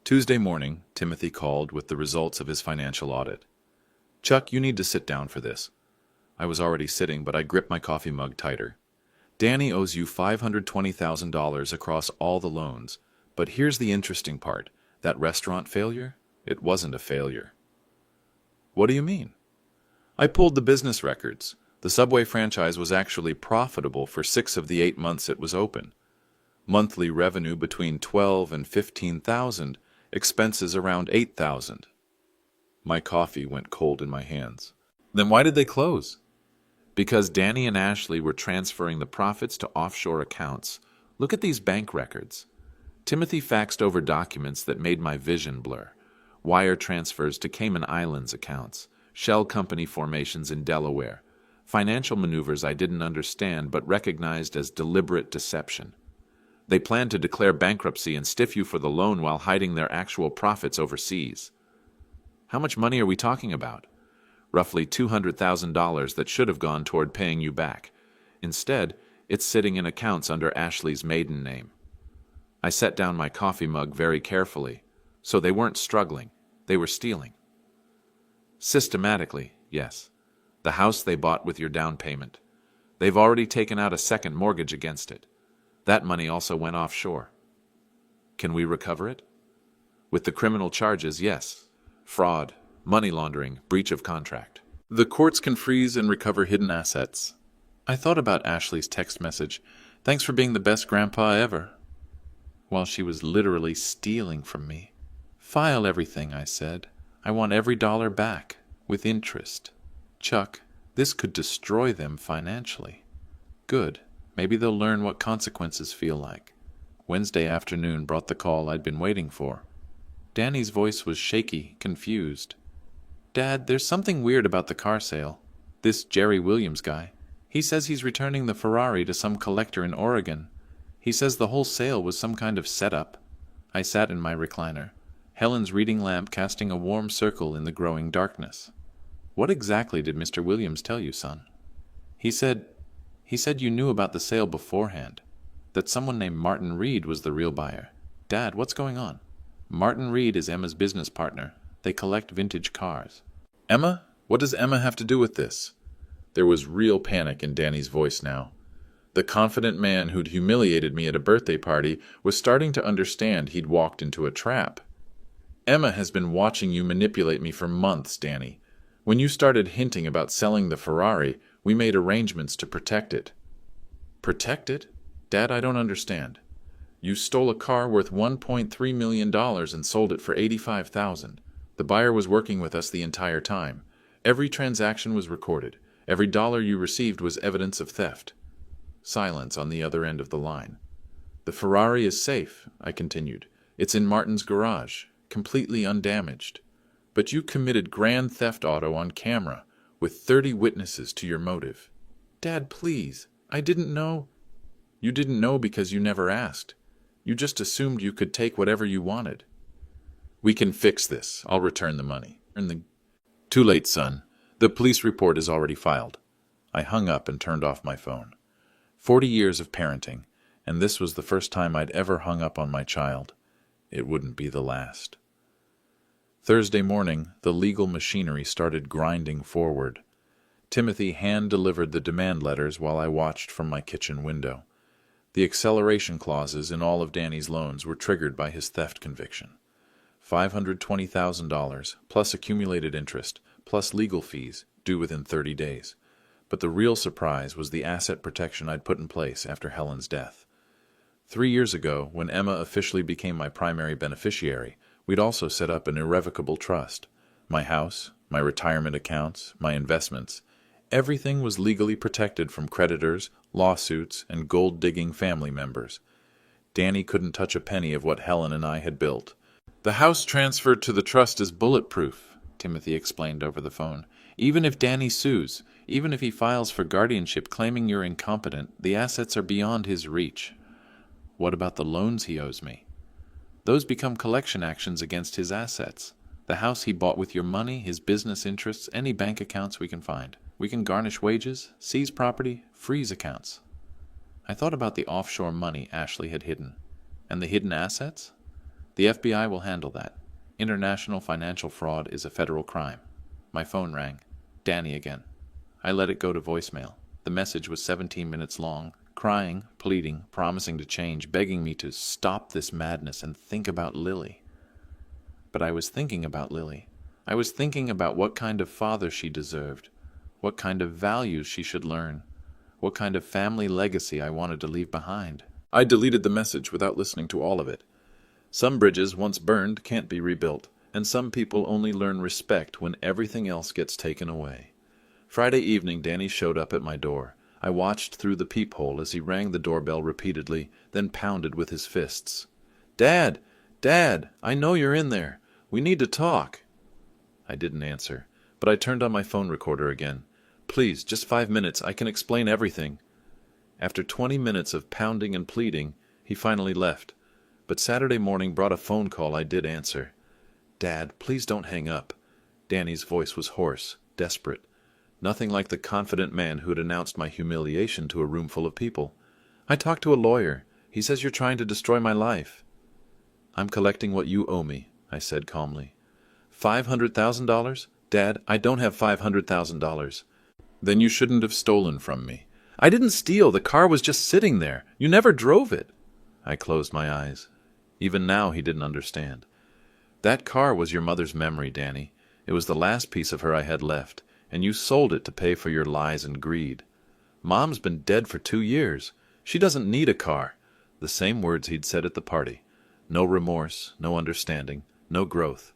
Tuesday morning, Timothy called with the results of his financial audit. Chuck, you need to sit down for this. I was already sitting, but I gripped my coffee mug tighter. Danny owes you $520,000 across all the loans, but here's the interesting part. That restaurant failure? It wasn't a failure. What do you mean? I pulled the business records. The Subway franchise was actually profitable for 6 of the 8 months it was open. Monthly revenue between $12,000 and $15,000, expenses around $8,000. My coffee went cold in my hands. Then why did they close? Because Danny and Ashley were transferring the profits to offshore accounts. Look at these bank records. Timothy faxed over documents that made my vision blur. Wire transfers to Cayman Islands accounts, shell company formations in Delaware, financial maneuvers I didn't understand but recognized as deliberate deception. They planned to declare bankruptcy and stiff you for the loan while hiding their actual profits overseas. How much money are we talking about? Roughly $200,000 that should have gone toward paying you back. Instead, it's sitting in accounts under Ashley's maiden name. I set down my coffee mug very carefully, so they weren't struggling. They were stealing. Systematically, yes. The house they bought with your down payment. They've already taken out a second mortgage against it. That money also went offshore. Can we recover it? With the criminal charges, yes. Fraud, money laundering, breach of contract. The courts can freeze and recover hidden assets. I thought about Ashley's text message. Thanks for being the best grandpa ever. While she was literally stealing from me. File everything, I said. I want every dollar back, with interest. Chuck, this could destroy them financially. Good. Maybe they'll learn what consequences feel like. Wednesday afternoon brought the call I'd been waiting for. Danny's voice was shaky, confused. Dad, there's something weird about the car sale. This Jerry Williams guy. He says he's returning the Ferrari to some collector in Oregon. He says the whole sale was some kind of setup. I sat in my recliner, Helen's reading lamp casting a warm circle in the growing darkness. What exactly did Mr. Williams tell you, son? He said you knew about the sale beforehand, that someone named Martin Reed was the real buyer. Dad, what's going on? Martin Reed is Emma's business partner. They collect vintage cars. Emma? What does Emma have to do with this? There was real panic in Danny's voice now. The confident man who'd humiliated me at a birthday party was starting to understand he'd walked into a trap. Emma has been watching you manipulate me for months, Danny. When you started hinting about selling the Ferrari, we made arrangements to protect it. Protect it? Dad, I don't understand. You stole a car worth $1.3 million and sold it for $85,000. The buyer was working with us the entire time. Every transaction was recorded. Every dollar you received was evidence of theft. Silence on the other end of the line. The Ferrari is safe, I continued. It's in Martin's garage, completely undamaged. But you committed grand theft auto on camera, with 30 witnesses to your motive. Dad, please. I didn't know. You didn't know because you never asked. You just assumed you could take whatever you wanted. We can fix this. I'll return the money. Too late, son. The police report is already filed. I hung up and turned off my phone. 40 years of parenting, and this was the first time I'd ever hung up on my child. It wouldn't be the last. Thursday morning, the legal machinery started grinding forward. Timothy hand-delivered the demand letters while I watched from my kitchen window. The acceleration clauses in all of Danny's loans were triggered by his theft conviction. $520,000, plus accumulated interest, plus legal fees, due within 30 days. But the real surprise was the asset protection I'd put in place after Helen's death. 3 years ago, when Emma officially became my primary beneficiary, we'd also set up an irrevocable trust. My house, my retirement accounts, my investments, everything was legally protected from creditors, lawsuits, and gold-digging family members. Danny couldn't touch a penny of what Helen and I had built. "The house transferred to the trust is bulletproof," Timothy explained over the phone. "Even if Danny sues, even if he files for guardianship claiming you're incompetent, the assets are beyond his reach." "What about the loans he owes me?" "Those become collection actions against his assets. The house he bought with your money, his business interests, any bank accounts we can find. We can garnish wages, seize property, freeze accounts." I thought about the offshore money Ashley had hidden. And the hidden assets? "The FBI will handle that. International financial fraud is a federal crime." My phone rang. Danny again. I let it go to voicemail. The message was 17 minutes long, crying, pleading, promising to change, begging me to stop this madness and think about Lily. But I was thinking about Lily. I was thinking about what kind of father she deserved, what kind of values she should learn, what kind of family legacy I wanted to leave behind. I deleted the message without listening to all of it. Some bridges once burned can't be rebuilt, and some people only learn respect when everything else gets taken away. Friday evening, Danny showed up at my door. I watched through the peephole as he rang the doorbell repeatedly, then pounded with his fists. "Dad! Dad! I know you're in there. We need to talk." I didn't answer, but I turned on my phone recorder again. "Please, just 5 minutes. I can explain everything." After 20 minutes of pounding and pleading, he finally left. But Saturday morning brought a phone call I did answer. "Dad, please don't hang up." Danny's voice was hoarse, desperate. Nothing like the confident man who had announced my humiliation to a room full of people. "I talked to a lawyer. He says you're trying to destroy my life." "I'm collecting what you owe me," I said calmly. $500,000? Dad, I don't have $500,000. "Then you shouldn't have stolen from me." "I didn't steal. The car was just sitting there. You never drove it." I closed my eyes. Even now he didn't understand. "That car was your mother's memory, Danny. It was the last piece of her I had left, and you sold it to pay for your lies and greed. Mom's been dead for 2 years. She doesn't need a car." The same words he'd said at the party. No remorse, no understanding, no growth.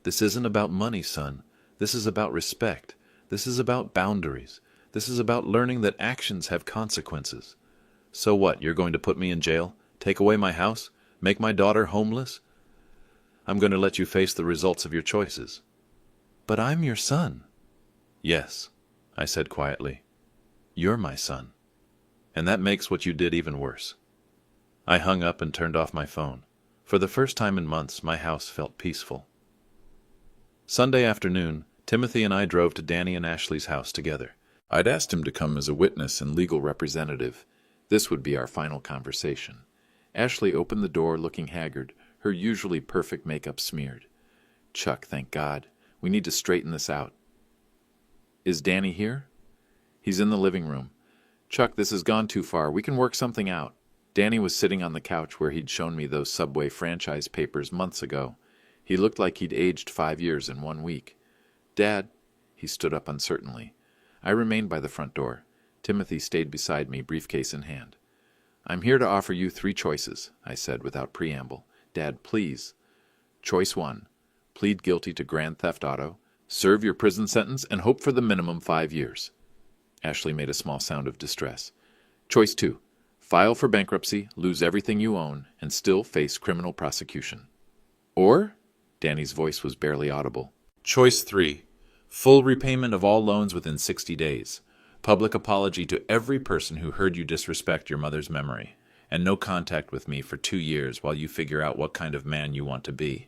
"This isn't about money, son. This is about respect. This is about boundaries. This is about learning that actions have consequences." "So what, you're going to put me in jail? Take away my house? Make my daughter homeless?" "I'm going to let you face the results of your choices." "But I'm your son." "Yes," I said quietly. "You're my son. And that makes what you did even worse." I hung up and turned off my phone. For the first time in months, my house felt peaceful. Sunday afternoon, Timothy and I drove to Danny and Ashley's house together. I'd asked him to come as a witness and legal representative. This would be our final conversation. Ashley opened the door looking haggard, her usually perfect makeup smeared. "Chuck, thank God. We need to straighten this out." "Is Danny here?" "He's in the living room." "Chuck, this has gone too far. We can work something out." Danny was sitting on the couch where he'd shown me those Subway franchise papers months ago. He looked like he'd aged 5 years in 1 week. "Dad," he stood up uncertainly. I remained by the front door. Timothy stayed beside me, briefcase in hand. "I'm here to offer you 3 choices," I said without preamble. "Dad, please." "Choice 1. Plead guilty to grand theft auto, serve your prison sentence, and hope for the minimum 5 years. Ashley made a small sound of distress. "Choice 2. File for bankruptcy, lose everything you own, and still face criminal prosecution." "Or?" Danny's voice was barely audible. "Choice 3. Full repayment of all loans within 60 days. Public apology to every person who heard you disrespect your mother's memory, and no contact with me for 2 years while you figure out what kind of man you want to be."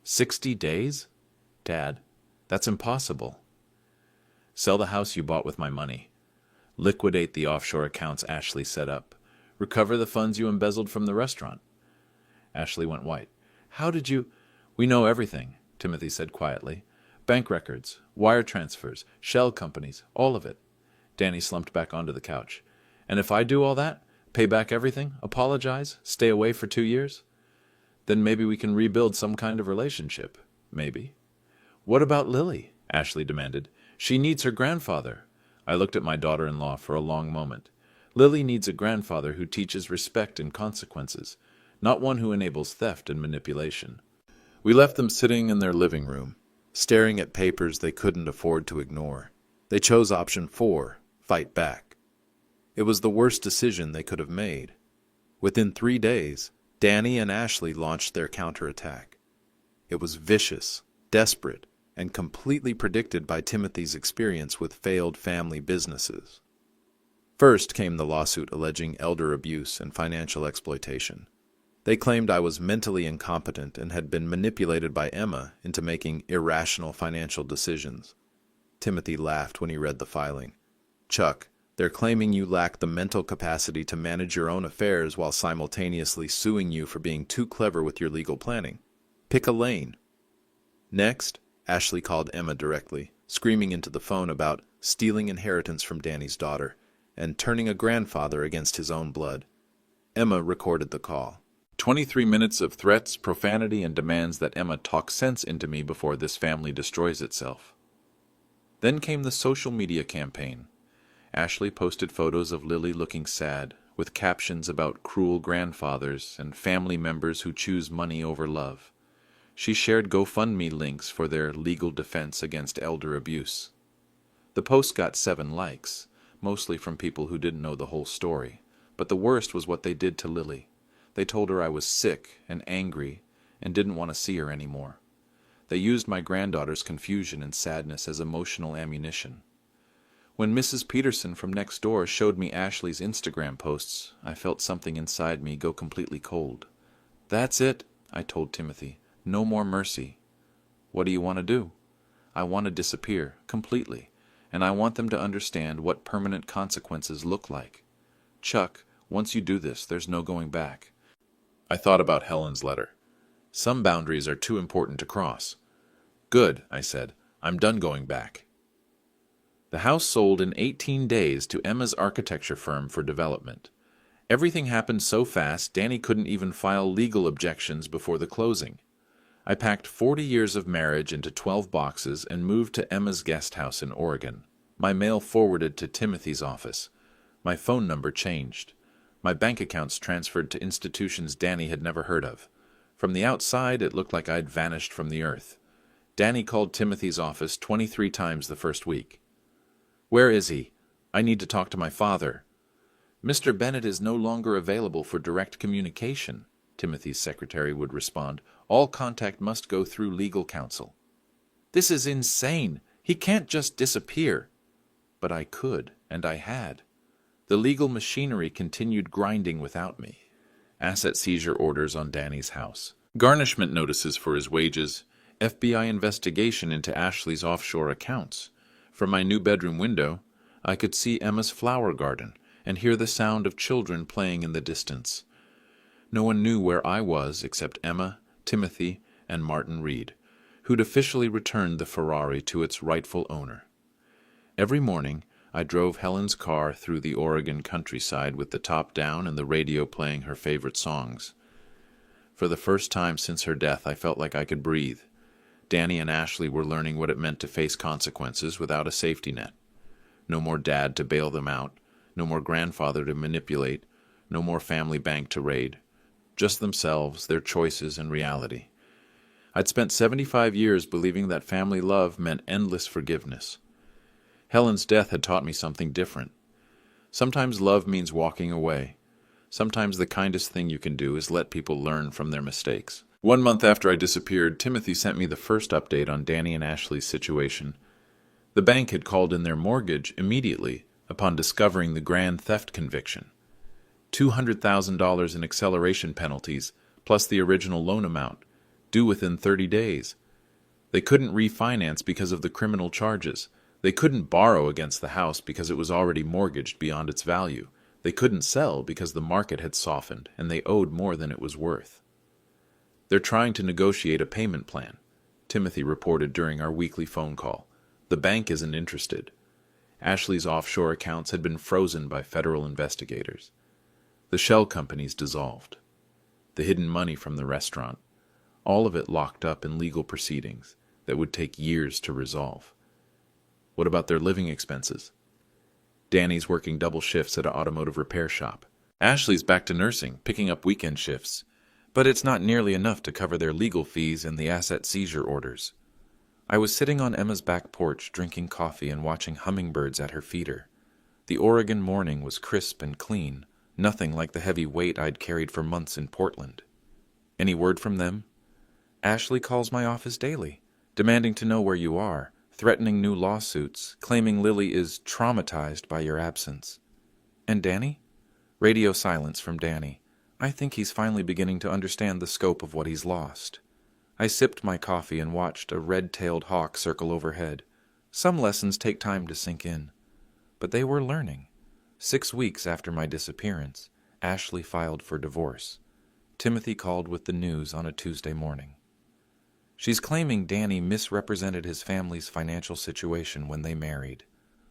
60 days? Dad, that's impossible. "Sell the house you bought with my money. Liquidate the offshore accounts Ashley set up. Recover the funds you embezzled from the restaurant." Ashley went white. "How did you—" "We know everything," Timothy said quietly. Bank records, wire transfers, shell companies, all of it. Danny slumped back onto the couch. And if I do all that, pay back everything, apologize, stay away for 2 years? Then maybe we can rebuild some kind of relationship. Maybe. What about Lily? Ashley demanded. She needs her grandfather. I looked at my daughter-in-law for a long moment. Lily needs a grandfather who teaches respect and consequences, not one who enables theft and manipulation. We left them sitting in their living room, staring at papers they couldn't afford to ignore. They chose option 4, fight back. It was the worst decision they could have made. Within 3 days, Danny and Ashley launched their counterattack. It was vicious, desperate, and completely predicted by Timothy's experience with failed family businesses. First came the lawsuit alleging elder abuse and financial exploitation. They claimed I was mentally incompetent and had been manipulated by Emma into making irrational financial decisions. Timothy laughed when he read the filing. Chuck, they're claiming you lack the mental capacity to manage your own affairs while simultaneously suing you for being too clever with your legal planning. Pick a lane. Next, Ashley called Emma directly, screaming into the phone about stealing inheritance from Danny's daughter and turning a grandfather against his own blood. Emma recorded the call. 23 minutes of threats, profanity, and demands that Emma talk sense into me before this family destroys itself. Then came the social media campaign. Ashley posted photos of Lily looking sad, with captions about cruel grandfathers and family members who choose money over love. She shared GoFundMe links for their legal defense against elder abuse. The post got 7 likes, mostly from people who didn't know the whole story, but the worst was what they did to Lily. They told her I was sick and angry and didn't want to see her anymore. They used my granddaughter's confusion and sadness as emotional ammunition. When Mrs. Peterson from next door showed me Ashley's Instagram posts, I felt something inside me go completely cold. That's it, I told Timothy. No more mercy. What do you want to do? I want to disappear, completely, and I want them to understand what permanent consequences look like. Chuck, once you do this, there's no going back. I thought about Helen's letter. Some boundaries are too important to cross. Good, I said. I'm done going back. The house sold in 18 days to Emma's architecture firm for development. Everything happened so fast, Danny couldn't even file legal objections before the closing. I packed 40 years of marriage into 12 boxes and moved to Emma's guest house in Oregon. My mail forwarded to Timothy's office. My phone number changed. My bank accounts transferred to institutions Danny had never heard of. From the outside, it looked like I'd vanished from the earth. Danny called Timothy's office 23 times the first week. Where is he? I need to talk to my father. Mr. Bennett is no longer available for direct communication, Timothy's secretary would respond. All contact must go through legal counsel. This is insane. He can't just disappear. But I could, and I had. The legal machinery continued grinding without me. Asset seizure orders on Danny's house, garnishment notices for his wages, FBI investigation into Ashley's offshore accounts. From my new bedroom window, I could see Emma's flower garden and hear the sound of children playing in the distance. No one knew where I was except Emma, Timothy, and Martin Reed, who'd officially returned the Ferrari to its rightful owner. Every morning, I drove Helen's car through the Oregon countryside with the top down and the radio playing her favorite songs. For the first time since her death, I felt like I could breathe. Danny and Ashley were learning what it meant to face consequences without a safety net. No more dad to bail them out, no more grandfather to manipulate, no more family bank to raid. Just themselves, their choices, and reality. I'd spent 75 years believing that family love meant endless forgiveness. Helen's death had taught me something different. Sometimes love means walking away. Sometimes the kindest thing you can do is let people learn from their mistakes. 1 month after I disappeared, Timothy sent me the first update on Danny and Ashley's situation. The bank had called in their mortgage immediately upon discovering the grand theft conviction. $200,000 in acceleration penalties, plus the original loan amount, due within 30 days. They couldn't refinance because of the criminal charges. They couldn't borrow against the house because it was already mortgaged beyond its value. They couldn't sell because the market had softened and they owed more than it was worth. They're trying to negotiate a payment plan. Timothy reported during our weekly phone call. The bank isn't interested. Ashley's offshore accounts had been frozen by federal investigators. The shell companies dissolved. The hidden money from the restaurant, all of it locked up in legal proceedings that would take years to resolve. What about their living expenses? Danny's working double shifts at an automotive repair shop. Ashley's back to nursing, picking up weekend shifts. But it's not nearly enough to cover their legal fees and the asset seizure orders. I was sitting on Emma's back porch drinking coffee and watching hummingbirds at her feeder. The Oregon morning was crisp and clean, nothing like the heavy weight I'd carried for months in Portland. Any word from them? Ashley calls my office daily, demanding to know where you are, threatening new lawsuits, claiming Lily is traumatized by your absence. And Danny? Radio silence from Danny. I think he's finally beginning to understand the scope of what he's lost. I sipped my coffee and watched a red-tailed hawk circle overhead. Some lessons take time to sink in. But they were learning. 6 weeks after my disappearance, Ashley filed for divorce. Timothy called with the news on a Tuesday morning. She's claiming Danny misrepresented his family's financial situation when they married.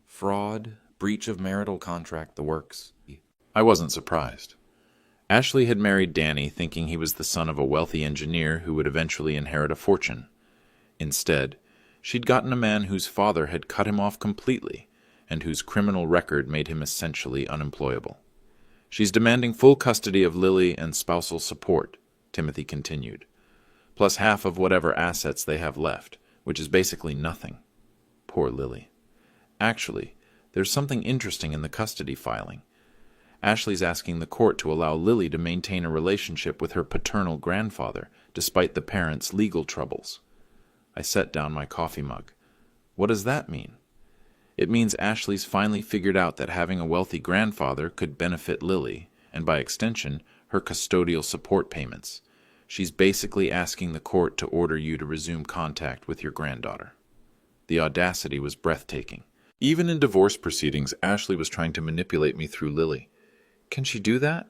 Fraud, breach of marital contract, the works. I wasn't surprised. Ashley had married Danny thinking he was the son of a wealthy engineer who would eventually inherit a fortune. Instead, she'd gotten a man whose father had cut him off completely and whose criminal record made him essentially unemployable. She's demanding full custody of Lily and spousal support, Timothy continued, plus half of whatever assets they have left, which is basically nothing. Poor Lily. Actually, there's something interesting in the custody filing. Ashley's asking the court to allow Lily to maintain a relationship with her paternal grandfather, despite the parents' legal troubles. I set down my coffee mug. What does that mean? It means Ashley's finally figured out that having a wealthy grandfather could benefit Lily, and by extension, her custodial support payments. She's basically asking the court to order you to resume contact with your granddaughter. The audacity was breathtaking. Even in divorce proceedings, Ashley was trying to manipulate me through Lily. Can she do that?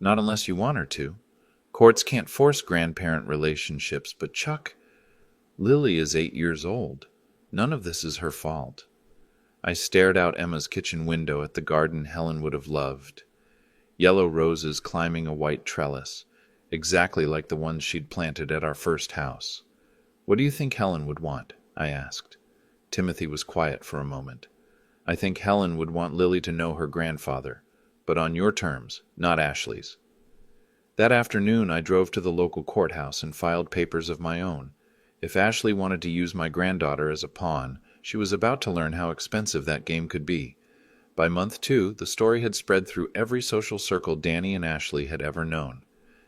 Not unless you want her to. Courts can't force grandparent relationships, but Chuck, Lily is 8 years old. None of this is her fault. I stared out Emma's kitchen window at the garden Helen would have loved. Yellow roses climbing a white trellis, exactly like the ones she'd planted at our first house. What do you think Helen would want? I asked. Timothy was quiet for a moment. I think Helen would want Lily to know her grandfather, but on your terms, not Ashley's. That afternoon, I drove to the local courthouse and filed papers of my own. If Ashley wanted to use my granddaughter as a pawn, she was about to learn how expensive that game could be. By month 2, the story had spread through every social circle Danny and Ashley had ever known.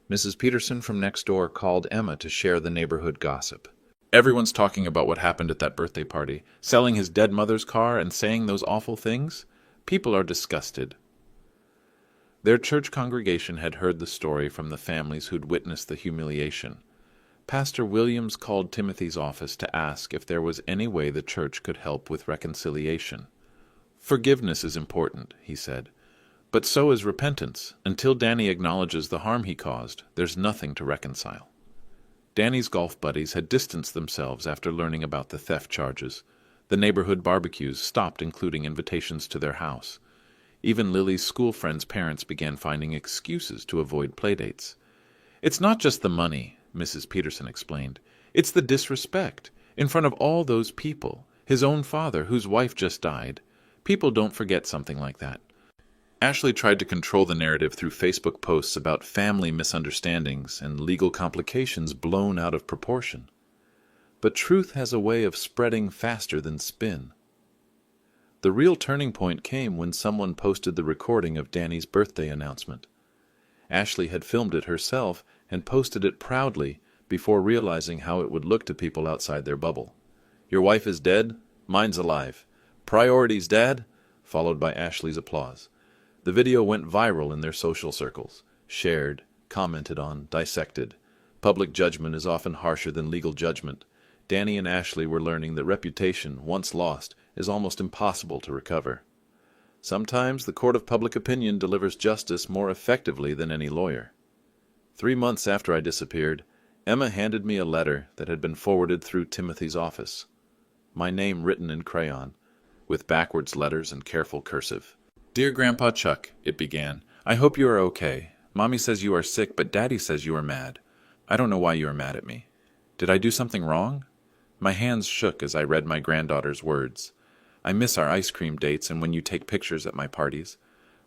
Mrs. Peterson from next door called Emma to share the neighborhood gossip. Everyone's talking about what happened at that birthday party, selling his dead mother's car and saying those awful things. People are disgusted. Their church congregation had heard the story from the families who'd witnessed the humiliation. Pastor Williams called Timothy's office to ask if there was any way the church could help with reconciliation. Forgiveness is important, he said, but so is repentance. Until Danny acknowledges the harm he caused, there's nothing to reconcile. Danny's golf buddies had distanced themselves after learning about the theft charges. The neighborhood barbecues stopped including invitations to their house. Even Lily's school friends' parents began finding excuses to avoid playdates. It's not just the money, Mrs. Peterson explained. It's the disrespect. In front of all those people, his own father, whose wife just died. People don't forget something like that. Ashley tried to control the narrative through Facebook posts about family misunderstandings and legal complications blown out of proportion. But truth has a way of spreading faster than spin. The real turning point came when someone posted the recording of Danny's birthday announcement. Ashley had filmed it herself and posted it proudly before realizing how it would look to people outside their bubble. Your wife is dead? Mine's alive. Priorities, Dad? Followed by Ashley's applause. The video went viral in their social circles. Shared, commented on, dissected. Public judgment is often harsher than legal judgment. Danny and Ashley were learning that reputation, once lost, is almost impossible to recover. Sometimes the court of public opinion delivers justice more effectively than any lawyer. 3 months after I disappeared, Emma handed me a letter that had been forwarded through Timothy's office. My name written in crayon, with backwards letters and careful cursive. "Dear Grandpa Chuck," it began, "I hope you are okay. Mommy says you are sick, but Daddy says you are mad. I don't know why you are mad at me. Did I do something wrong?" My hands shook as I read my granddaughter's words. "I miss our ice cream dates and when you take pictures at my parties.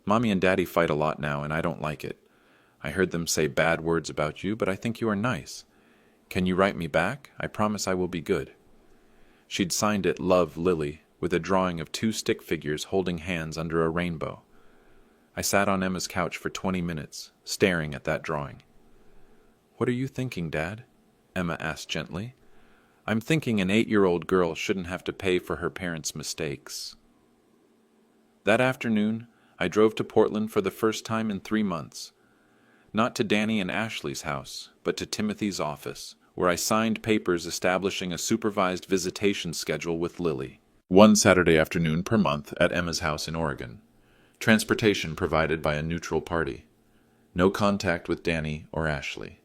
Mommy and Daddy fight a lot now, and I don't like it. I heard them say bad words about you, but I think you are nice. Can you write me back? I promise I will be good." She'd signed it Love, Lily, with a drawing of 2 stick figures holding hands under a rainbow. I sat on Emma's couch for 20 minutes, staring at that drawing. "What are you thinking, Dad?" Emma asked gently. "I'm thinking an 8-year-old girl shouldn't have to pay for her parents' mistakes." That afternoon, I drove to Portland for the first time in 3 months. Not to Danny and Ashley's house, but to Timothy's office, where I signed papers establishing a supervised visitation schedule with Lily. 1 Saturday afternoon per month at Emma's house in Oregon. Transportation provided by a neutral party. No contact with Danny or Ashley.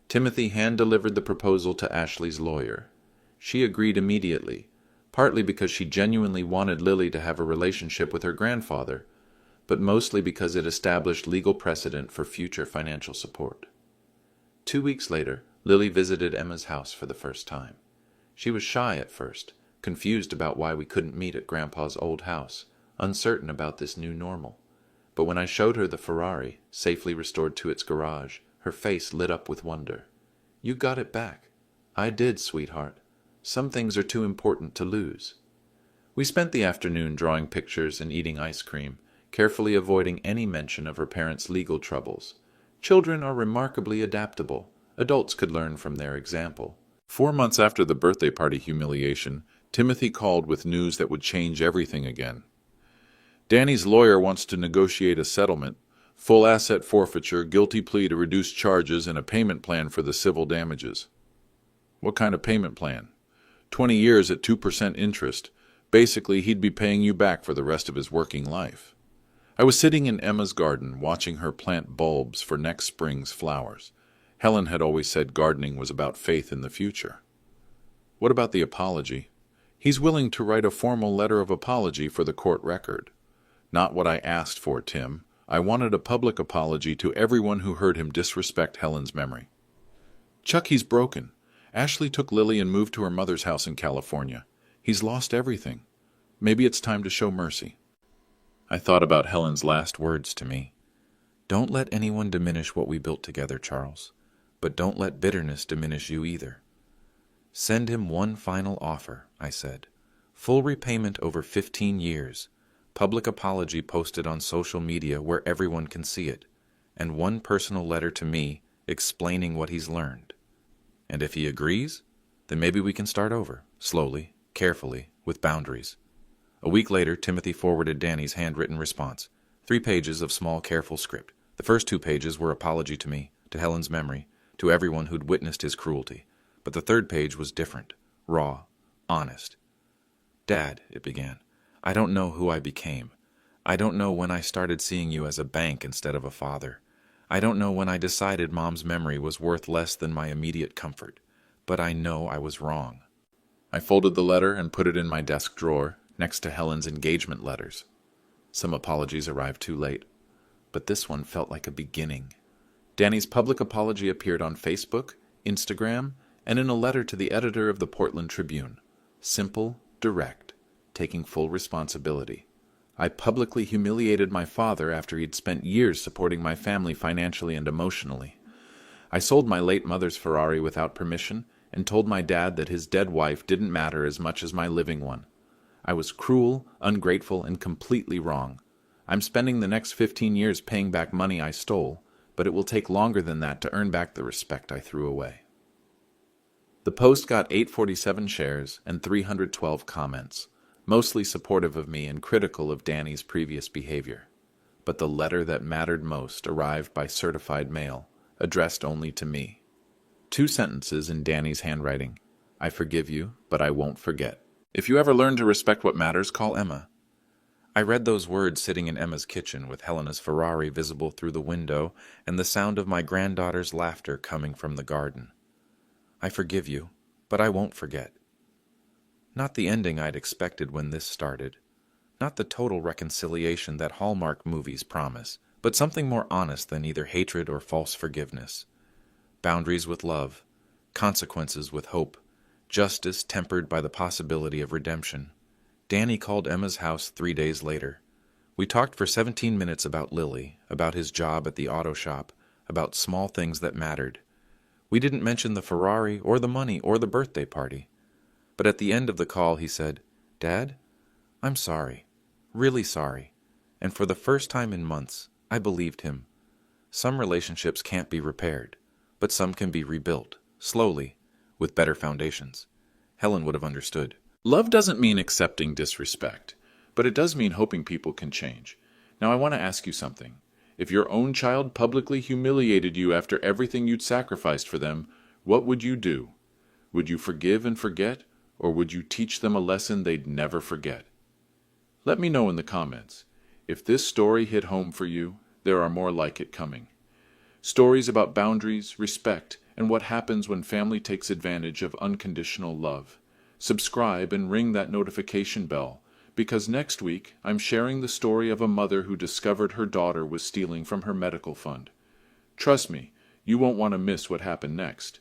Timothy hand-delivered the proposal to Ashley's lawyer. She agreed immediately, partly because she genuinely wanted Lily to have a relationship with her grandfather, but mostly because it established legal precedent for future financial support. 2 weeks later, Lily visited Emma's house for the first time. She was shy at first, confused about why we couldn't meet at Grandpa's old house, uncertain about this new normal. But when I showed her the Ferrari, safely restored to its garage, her face lit up with wonder. "You got it back." "I did, sweetheart. Some things are too important to lose." We spent the afternoon drawing pictures and eating ice cream, carefully avoiding any mention of her parents' legal troubles. Children are remarkably adaptable. Adults could learn from their example. 4 months after the birthday party humiliation, Timothy called with news that would change everything again. "Danny's lawyer wants to negotiate a settlement, full asset forfeiture, guilty plea to reduce charges, and a payment plan for the civil damages." "What kind of payment plan?" 20 years at 2% interest. Basically, he'd be paying you back for the rest of his working life." I was sitting in Emma's garden, watching her plant bulbs for next spring's flowers. Helen had always said gardening was about faith in the future. "What about the apology?" "He's willing to write a formal letter of apology for the court record." "Not what I asked for, Tim. I wanted a public apology to everyone who heard him disrespect Helen's memory." "Chuck, he's broken. Ashley took Lily and moved to her mother's house in California. He's lost everything. Maybe it's time to show mercy." I thought about Helen's last words to me. "Don't let anyone diminish what we built together, Charles. But don't let bitterness diminish you either." "Send him one final offer," I said. "Full repayment over 15 years. Public apology posted on social media where everyone can see it. And one personal letter to me explaining what he's learned. And if he agrees, then maybe we can start over, slowly, carefully, with boundaries." A week later, Timothy forwarded Danny's handwritten response. 3 pages of small, careful script. The first 2 pages were apology to me, to Helen's memory, to everyone who'd witnessed his cruelty. But the 3rd page was different, raw, honest. "Dad," it began, "I don't know who I became. I don't know when I started seeing you as a bank instead of a father. I don't know when I decided Mom's memory was worth less than my immediate comfort. But I know I was wrong." I folded the letter and put it in my desk drawer, next to Helen's engagement letters. Some apologies arrived too late, but this one felt like a beginning. Danny's public apology appeared on Facebook, Instagram, and in a letter to the editor of the Portland Tribune. Simple, direct, taking full responsibility. I publicly humiliated my father after he'd spent years supporting my family financially and emotionally. I sold my late mother's Ferrari without permission and told my dad that his dead wife didn't matter as much as my living one. I was cruel, ungrateful, and completely wrong. I'm spending the next 15 years paying back money I stole, but it will take longer than that to earn back the respect I threw away. The post got 847 shares and 312 comments, mostly supportive of me and critical of Danny's previous behavior. But the letter that mattered most arrived by certified mail, addressed only to me. 2 sentences in Danny's handwriting. "I forgive you, but I won't forget. If you ever learn to respect what matters, call Emma." I read those words sitting in Emma's kitchen with Helena's Ferrari visible through the window and the sound of my granddaughter's laughter coming from the garden. I forgive you, but I won't forget. Not the ending I'd expected when this started. Not the total reconciliation that Hallmark movies promise, but something more honest than either hatred or false forgiveness. Boundaries with love, consequences with hope, justice tempered by the possibility of redemption. Danny called Emma's house 3 days later. We talked for 17 minutes about Lily, about his job at the auto shop, about small things that mattered. We didn't mention the Ferrari or the money or the birthday party. But at the end of the call he said, "Dad, I'm sorry, really sorry." And for the first time in months, I believed him. Some relationships can't be repaired, but some can be rebuilt, slowly, with better foundations. Helen would have understood. Love doesn't mean accepting disrespect, but it does mean hoping people can change. Now I want to ask you something. If your own child publicly humiliated you after everything you'd sacrificed for them, what would you do? Would you forgive and forget, or would you teach them a lesson they'd never forget? Let me know in the comments. If this story hit home for you, there are more like it coming. Stories about boundaries, respect, and what happens when family takes advantage of unconditional love. Subscribe and ring that notification bell, because next week I'm sharing the story of a mother who discovered her daughter was stealing from her medical fund. Trust me, you won't want to miss what happened next.